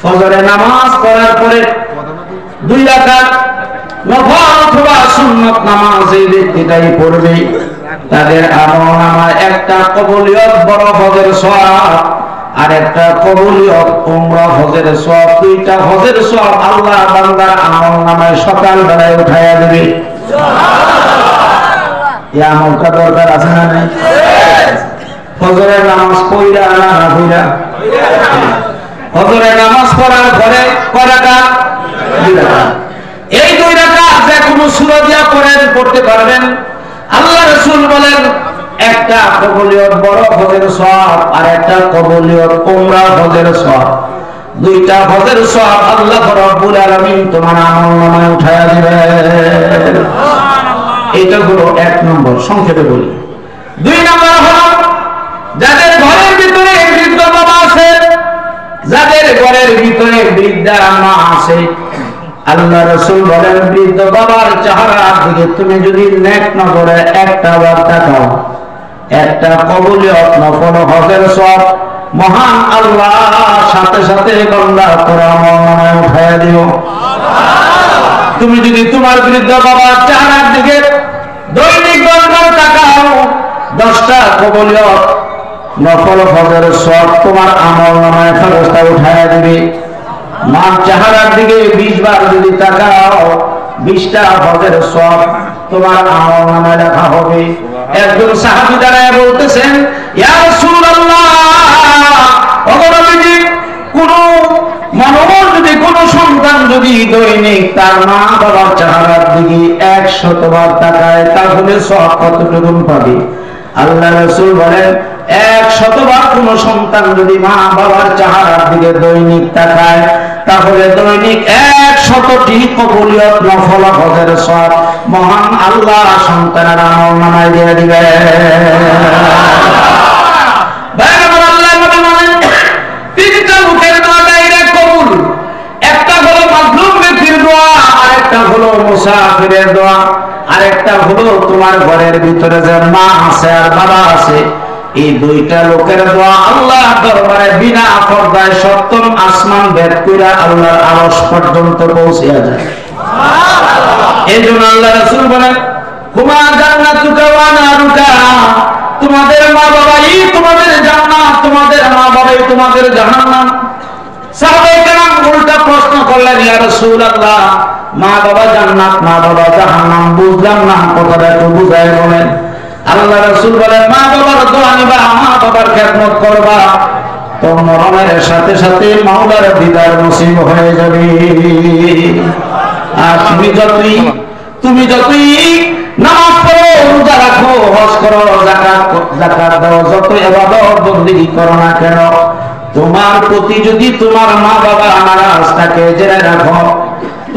ফজরের নামাজ পড়ার পরে 2 রাকাত নফল অথবা সুন্নাত নামাজ এই ব্যক্তিটাই পড়বে, তাদের আমলনামায় একটা কবুলিয়ত বড় হজের সওয়াব আর একটা কবুলিয়ত উমরা হজের সওয়াব, 2টা হজের সওয়াব আল্লাহ বান্দার আমলনামায় সকাল বেলায় উঠায়া দেবে। সুবহানাল্লাহ। এই আমলটা দরকার আছে না নাই? ফজরের নামাজ পড়া না পড়া? ফজরের নামাজ পড়ার পরে কয় রাকাত? 2 রাকাত। এই 2 রাকাত যে কোনো সূরা দিয়া পড়তে পারবেন। আল্লাহ রাসূল বলেন একটা কবুলিয়ত বড় হজের সওয়াব আর একটা কবুলিয়ত উমরা হজের সওয়াব, 2টা হজের সওয়াব আল্লাহ রাব্বুল আলামিন তোমার আমলনামায় উঠায়া দিবেন। এটা হলো 1 নম্বর, সংক্ষেপে বলি। 2 নম্বর হলো যাদের ঘরের ভিতরে বৃদ্ধ বাবা আছে, যাদের ঘরের ভিতরে বৃদ্ধা মা আছে, আল্লাহ রাসূল বলেন বৃদ্ধ বাবার চেহারার দিকে তুমি যদি নেক নজরে একটা বার তাকাও, একটা কবুলিয়ত নফল হজের সওয়াব মহান আল্লাহ সাথে সাথে বান্দা তোর আমলনামায় উঠায়া দিও। সুবহানাল্লাহ। তুমি যদি তোমার বৃদ্ধ বাবার চেহারার দিকে দৈনিক বারবার তাকাও, 10টা কবুলিয়ত নফল হজের সওয়াব তোমার আমলনামায় ফেরেশতা উঠায়া দিবে। মার চেহারার দিকে 20 বার যদি তাকাও, 20টা হজের সওয়াব তোমার আমলনামায় লেখা হবে। একজন সাহাবী দাঁড়ায় বলতেছেন ইয়া রাসূলুল্লাহ, ওগো নবীজি, কোন মানুষ যদি, কোন সন্তান যদি দৈনিক তার মা বাবার চেহারার দিকে 100 বার তাকায় তাহলে সওয়াব কতটুকু পাবে? আল্লাহ রাসূল বলেন 100 বার কোন সন্তান যদি মা বাবার চেহারার দিকে দৈনিক তাকায় তাহলে দৈনিক 100টি কবুলিয়ত নফল হজের সওয়াব মহান আল্লাহ সন্তানের আমলনামায় দিয়ে দিবেন। আল্লাহ নবী বলেন 3টা লোকের দোয়া ডাইরেক্ট কবুল। একটা হলো মাজলুম ব্যক্তির দোয়া, আরেকটা হলো মুসাফিরের দোয়া, আরেকটা হলো তোমার ঘরের ভিতরে যে মা আছে আর বাবা আছে, এই 2টা লোকের দোয়া আল্লাহ দরবারে বিনা পর্দায় 7ম আসমান ভেদ কইরা আল্লাহর আরশ পর্যন্ত পৌঁছিয়া যায়। সুবহানাল্লাহ। এইজন্য আল্লাহ রাসূল বলেন হুমা জান্নাতুকা ওয়া নারুকা, তোমাদের মা বাবাই তোমাদের জান্নাত, তোমাদের মা বাবাই তোমাদের জাহান্নাম। সাহাবায়ে কেরাম উল্টা প্রশ্ন করলেন ইয়া রাসূলুল্লাহ, মা বাবা জান্নাত মা বাবা জাহান্নাম বুঝলাম না, কথাটা একটু বুঝায় বলেন। আল্লাহ রাসূল বলেন মা বাবার দোয়া নিবা, মা বাবার খেদমত করবা, তো মরণের সাথে সাথে মাওলার দিদার নসিব হয়ে যাবে। আর তুমি যতই নামাজ পড়ো, রোজা রাখো, হজ করো, যাকাত দাও, যত ইবাদত বন্দেগী করো না কেন, তোমার প্রতি যদি তোমার মা বাবা নারাজ থাকে, জেনে রাখো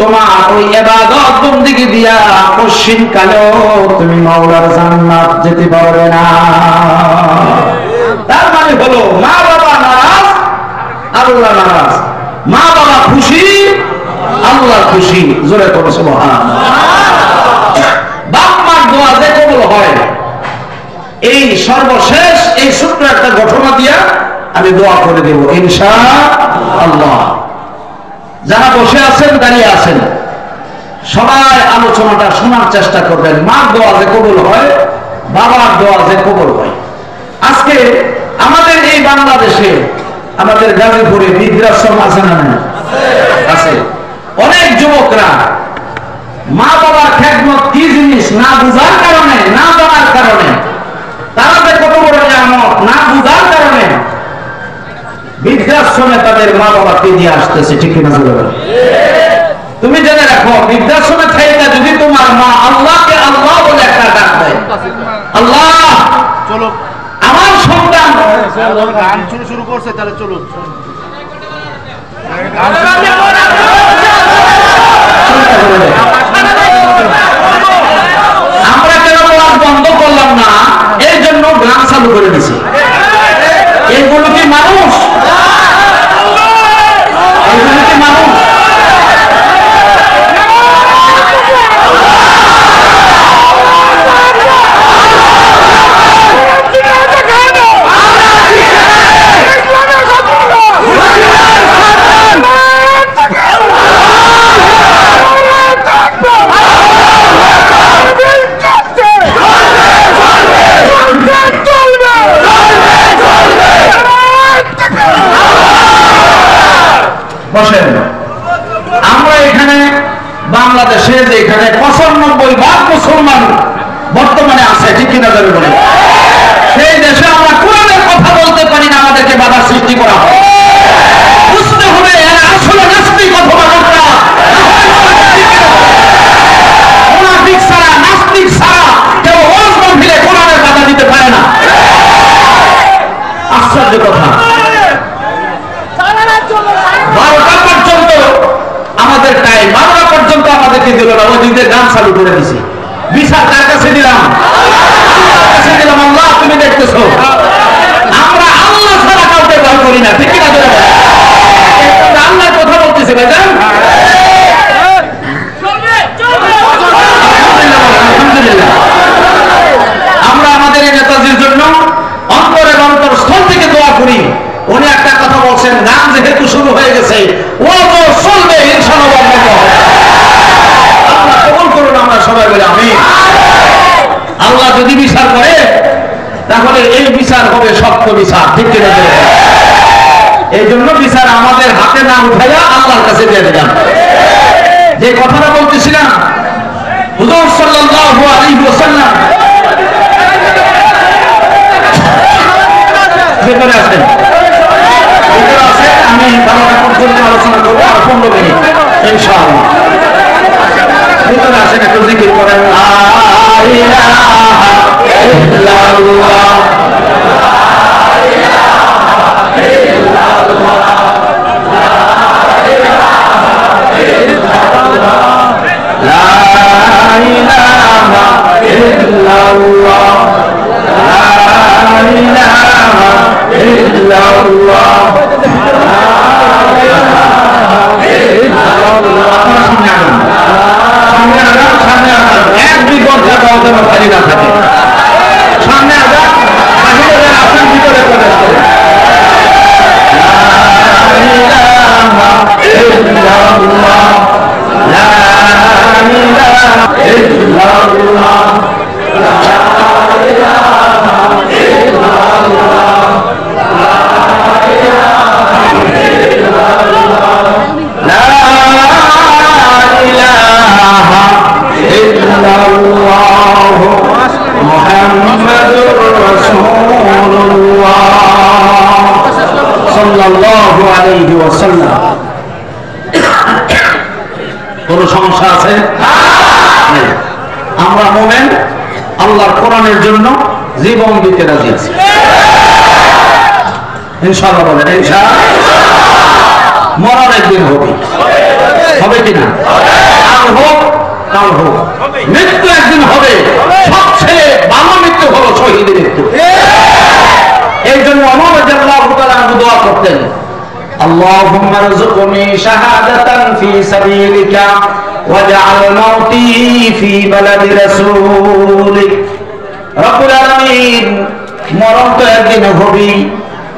তোমার ওই ইবাদত বন্দেগী দিয়া পশ্চিম কালেও তুমি মাওলার জান্নাত যেতে পারবে না। তার মানে হলো মা বাবা নারাজ, আল্লাহ নারাজ, মা বাবা খুশি, আল্লাহ খুশি। জোরে করো সুবহানাল্লাহ। বাপ মার দোয়া যে কবুল হয়, এই সর্বশেষ এই ছোট্ট একটা ঘটনা দিয়া আমি দোয়া করে দেব ইনশাআল্লাহ। যারা বসে আছেন, দাঁড়িয়ে আছেন, সবাই আলোচনাটা শোনার চেষ্টা করবেন। মার দোয়া যে কবুল হয়, বাবার দোয়া যে কবুল হয়। আজকে আমাদের এই বাংলাদেশে, আমাদের গাজীপুরে বৃদ্ধাশ্রম আছে না? আছে। অনেক যুবকরা মা বাবার খেদমত কি জিনিস না বুঝার কারণে, না জানার কারণে, তারা যে কত বড় নিয়ামত না বুঝার কারণে বৃদ্ধাশ্রমে তাদের মা বাবাকে দিয়ে আসতেছে। ঠিক কিনা? তুমি জেনে রাখো, বৃদ্ধাশ্রমে থাইকা যদি তোমার মা আল্লাহকে আল্লাহ বলে একটা ডাক দেয়, আল্লাহ চলো আমার সন্তান, গান শুরু করছে, তাহলে চলুন। আমরা কেন ওয়াজ বন্ধ করলাম না? এর জন্য গান চালু করে দিছি। এগুলো কি মানুষ? এগুলো কি মানুষ? বসেন। আমরা এখানে বাংলাদেশে যেখানে 95% মুসলমান বর্তমানে আছে, ঠিক কিনা যাবে বলে, সেই দেশে আমরা কোরআনের কথা বলতে পারি না, আমাদেরকে বাধা সৃষ্টি করা হয়। বুঝতে হবে এরা আসলে নাস্তিক অথবা মুর্তাদ। মুনাফিক ছাড়া, নাস্তিক ছাড়া কেউ ওয়াজ মাহফিলে কোরআনের বাধা দিতে পারে না। আশ্চর্য কথা। 12টা পর্যন্ত আমাদের টাইম, 12টা পর্যন্ত আমাদেরকে দিল না, ওদিকে গান চালু করে দিছি। বিচার কার কাছে দিলাম? আল্লাহ, তুমি দেখতেছো আমরা আল্লাহ ছাড়া কাউকে ভয় করি না, ঠিক কিনা? আল্লাহর কথা বলতেছি ভাইজান। আমরা আমাদের এই নেতাজির জন্য অন্তরের অন্তরস্থল থেকে দোয়া করি। উনি একটা কথা বলছেন, গান যেহেতু শুরু হয়ে গেছে, ও তো চলবে ইনশাআল্লাহ। আল্লাহ কবুল করুন, আমরা সবাই বলি আমিন। আল্লাহ যদি বিচার করে, তাহলে এই বিচার হবে সত্য বিচার, ঠিক কিনা? এই জন্য বিচার আমাদের হাতে না উঠাইয়া আল্লাহর কাছে দিয়ে দিলাম। যে কথাটা বলতেছিলাম, হুজুর সাল্লাল্লাহু আলাইহি ওয়াসাল্লাম ভেতরে আছেন, আমি 12টা পর্যন্ত আলোচনা করবো, আর 15 মিনিট ইনশাআল্লাহ। ভিতরে আসেন, একটু জিকির করেন লা ইলাহা ইল্লাল্লাহ, লা ইলাহা ইল্লাল্লাহ, লা ইলাহা ইল্লাল্লাহ। এক দুই ঘন্টা খালি না থাকে, সামনে আজান, বাহিরে আপনার ভিতরে প্রবেশ করে। কোন সমস্যা আছে? আমরা মুমিন আল্লাহর কোরআনের জন্য জীবন দিতে রাজি আছি ইনশাআল্লাহ বলেন ইনশাআল্লাহ মরণ একদিন হবে কিনা আজ হোক কাল হোক মৃত্যু একদিন হবে সবচেয়ে ভালো মৃত্যু হলো শহীদের মৃত্যু এই জন্য ওমর রাদিয়াল্লাহু তাআলা দোয়া করতেন আল্লাহুম্মা রযুকনি শাহাদাতান ফি সাবিলিকা ওয়াজআল মাউতি ফি বালাদি রাসূলিক রব্বুল আলামিন মরণ তো একদিন হবে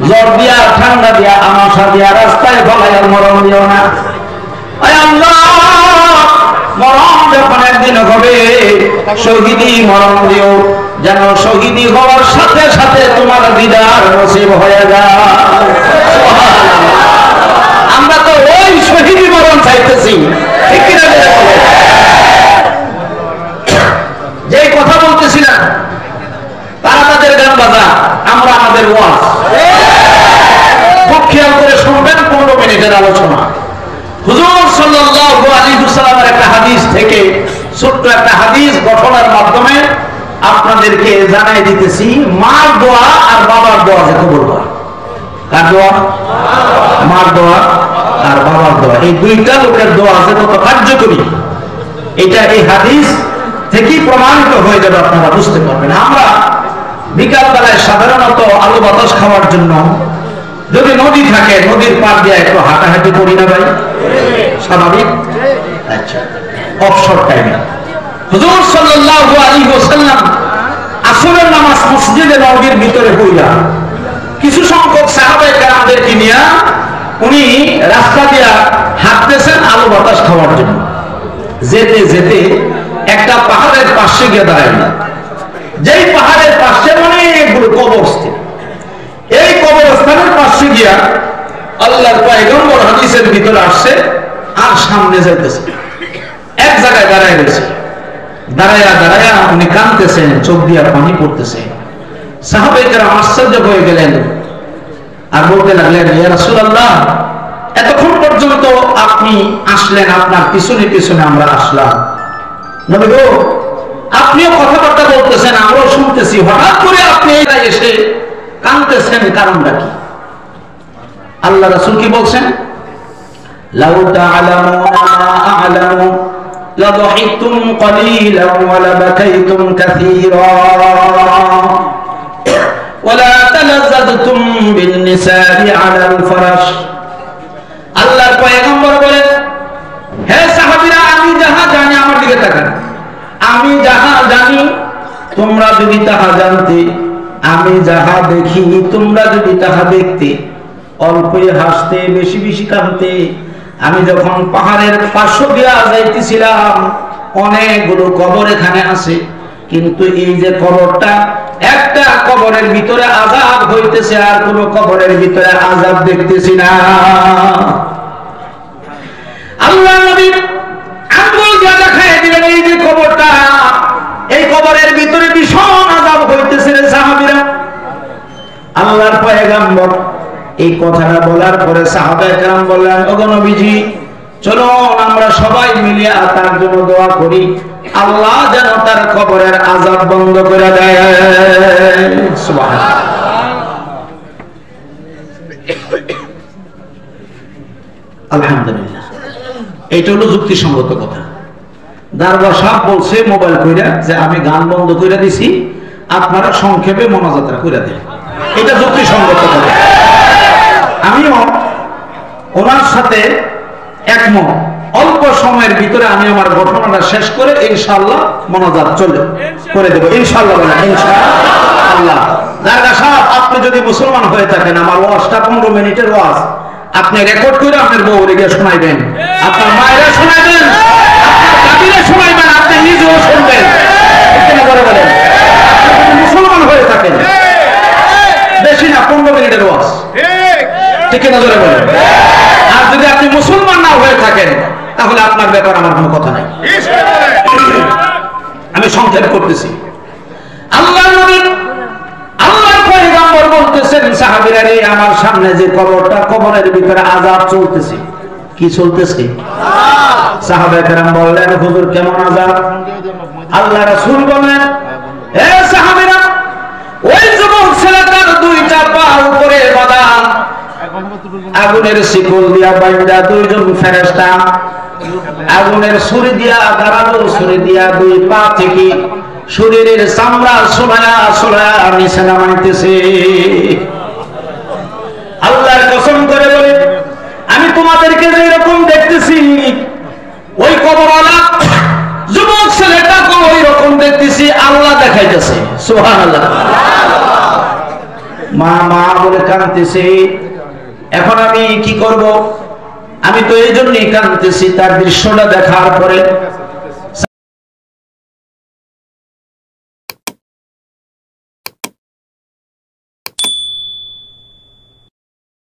জ্বর দিয়া ঠান্ডা দিয়া আমাশা দিয়া রাস্তায় ফলাইয়া মরণ দিও না আয় আল্লাহ মরণ যখন একদিন হবে শহীদি মরণ দিও যেন শহীদি হওয়ার সাথে সাথে তোমার দিদার নসিব হয়ে যায় আমরা তো ওই শহীদি মরণ চাইতেছি ঠিক কিনা যে কথা বলতেছিলাম তারা তাদের গান বাজা আমরা আমাদের ওয়াজ খুব খেয়াল করে শুনবেন 15 মিনিটের আলোচনা হুজুর সাল্লাল্লাহু আলাইহি ওয়াসাল্লামের একটা হাদিস থেকে ছোট্ট একটা হাদিস ঘটনার মাধ্যমে আপনাদেরকে জানাই দিতেছি মার দোয়া আর বাবার দোয়া যেটা বলবো কার দোয়া মার দোয়া আর বাবার দোয়া এই দুইটা লোকের দোয়া যে কত কার্যকরী এটা এই হাদিস থেকেই প্রমাণিত হয়ে যাবে আপনারা বুঝতে পারবেন আমরা বিকাল বেলায় সাধারণত আলো বাতাস খাওয়ার জন্য যদি নদী থাকে নদীর পাড় দিয়ে একটু হাঁটাহাঁটি করি না ভাই স্বাভাবিক আচ্ছা অবসর টাইমে হুজুর সাল্লাল্লাহু আলাইহি ওয়াসাল্লাম আসরের নামাজ মসজিদে নববীর ভিতরে পড়া কিছু সংখ্যক সাহাবায়ে কেরামদেরকে নিয়ে উনি রাস্তা দিয়ে হাঁটতেছেন আলো বাতাস খাওয়ার জন্য যেতে যেতে একটা পাহাড়ের পাশে গিয়ে দাঁড়ালেন যেই পাহাড়ের পাশে অনেকগুলো কবরস্থান এই কবরস্থানের পাশে গিয়া আল্লাহর পয়গম্বর হাদিসের ভিতরে আসছে আর সামনে যাইতেছে এক জায়গায় দাঁড়ায় রয়েছে দাঁড়ায়া উনি কাঁদতেছেন চোখ দিয়া পানি পড়তেছে সাহাবায়ে কেরাম আশ্চর্য হয়ে গেলেন আর বলতে লাগলেন ইয়া রাসূলুল্লাহ এতক্ষণ পর্যন্ত আপনি আসলেন আপনার পিছনে পিছনে আমরা আসলাম নবী গো আপনিও কথাবার্তা বলতেছেন আমরাও শুনতেছি হঠাৎ করে আপনি এসে কাঁদতেছেন কারণটা কি আল্লাহ রাসূল কি বলছেন লাউ তা'লামুনা মা আ'লামু লাযহিকতুম ক্বালীলান ওয়া লাবাকাইতুম কাসীরা ওয়া লা তালাযাতুম বিন নিসা'i 'আলাল ফারাশ আল্লাহর পয়গম্বর বলেন হে সাহাবীরা আমি যাহা জানি আমার দিকে তাকান আমি যাহা জানি তোমরা যদি তাহা জানতে আমি যাহা দেখি তোমরা যদি তাহা দেখতে অল্পই হাসতে বেশি বেশি কাঁদতে আমি যখন পাহাড়ের পাশ দিয়া যাইতেছিলাম অনেকগুলো কবর এখানে আছে কিন্তু এই যে কবরটা একটা কবরের ভিতরে আযাব হইতেছে আর কোন কবরের ভিতরে আযাব দেখতেছি না আল্লাহ নবী আঙ্গুল দিয়ে দেখায় দিলেন এই যে কবরটা এই কবরের ভিতরে ভীষণ আযাব হইতেছে রে সাহাবীরা আল্লাহর পয়গম্বর এই কথাটা বলার পরে সাহাবায়ে কেরাম বললেন ওগো নবীজি চলো আমরা সবাই মিলে তার জন্য দোয়া করি আল্লাহ যেন তার কবরের আযাব বন্ধ করে দেয় সুবহানাল্লাহ আলহামদুলিল্লাহ এটা হলো যুক্তিসঙ্গত কথা দারোগা সাহেব বলছে মোবাইল কইরা যে আমি গান বন্ধ কইরা দিছি আপনারা সংক্ষেপে মোনাজাতটা কইরা দেন এটা যুক্তিসঙ্গত কথা আমিও ওনার সাথে একমত অল্প সময়ের ভিতরে আমি আমার ঘটনাটা শেষ করে ইনশাআল্লাহ মোনাজাত চলে করে দেব ইনশাআল্লাহ বলেন ইনশাআল্লাহ দারোগা সাহেব আপনি যদি মুসলমান হয়ে থাকেন আমার ওয়াজটা 15 মিনিটের ওয়াজ আপনি রেকর্ড করে আপনার বউরে গিয়ে শোনাইবেন আপনার মায়েরা শোনাইবেন আপনার দাদিরা শোনাইবেন আপনি নিজেও শুনবেন বলেন মুসলমান হয়ে থাকেন বেশি না 15 মিনিটের ওয়াজ ঠিক না জোরে বলেন আর যদি আপনি মুসলমান না হয়ে থাকেন তাহলে আপনার ব্যাপার আমার কোনো কথা নাই আমি সংক্ষেপ করতেছি আল্লাহর নবী আল্লাহর পয়গম্বর বলতেছেন সাহাবীরা রে আমার সামনে যে কবরটা কবরের ভিতরে আযাব চলতেছে কি চলতেছে সাহাবায়ে কেরাম বললেন হুজুর কেমন আযাব আল্লাহ রাসূল বলেন, হে সাহাবীরা, ওই যুবক ছেলেটার দুইটা পা উপরে বাঁধা, আগুনের শিকল দিয়া বাইন্ধা দুইজন ফেরেশতা আগুনের ছুরি দিয়া দাঁড়ালো, ছুরি দিয়া দুই পা থেকে শরীরের চামড়া সোলায়া সোলায়া নিচে নামাইতেছে। আল্লাহর কসম করে বলে, আমি তোমাদেরকে যে এরকম দেখতেছি, ওই কবরওয়ালা যুবক ছেলেটাকে ওই রকম দেখতেছি, আল্লাহ দেখাইতেছে। সুবহানাল্লাহ। মা মা বলে কাঁদতেছে। এখন আমি কি করব? আমি তো এই জন্যই কাঁদতেছি, তার দৃশ্যটা দেখার পরে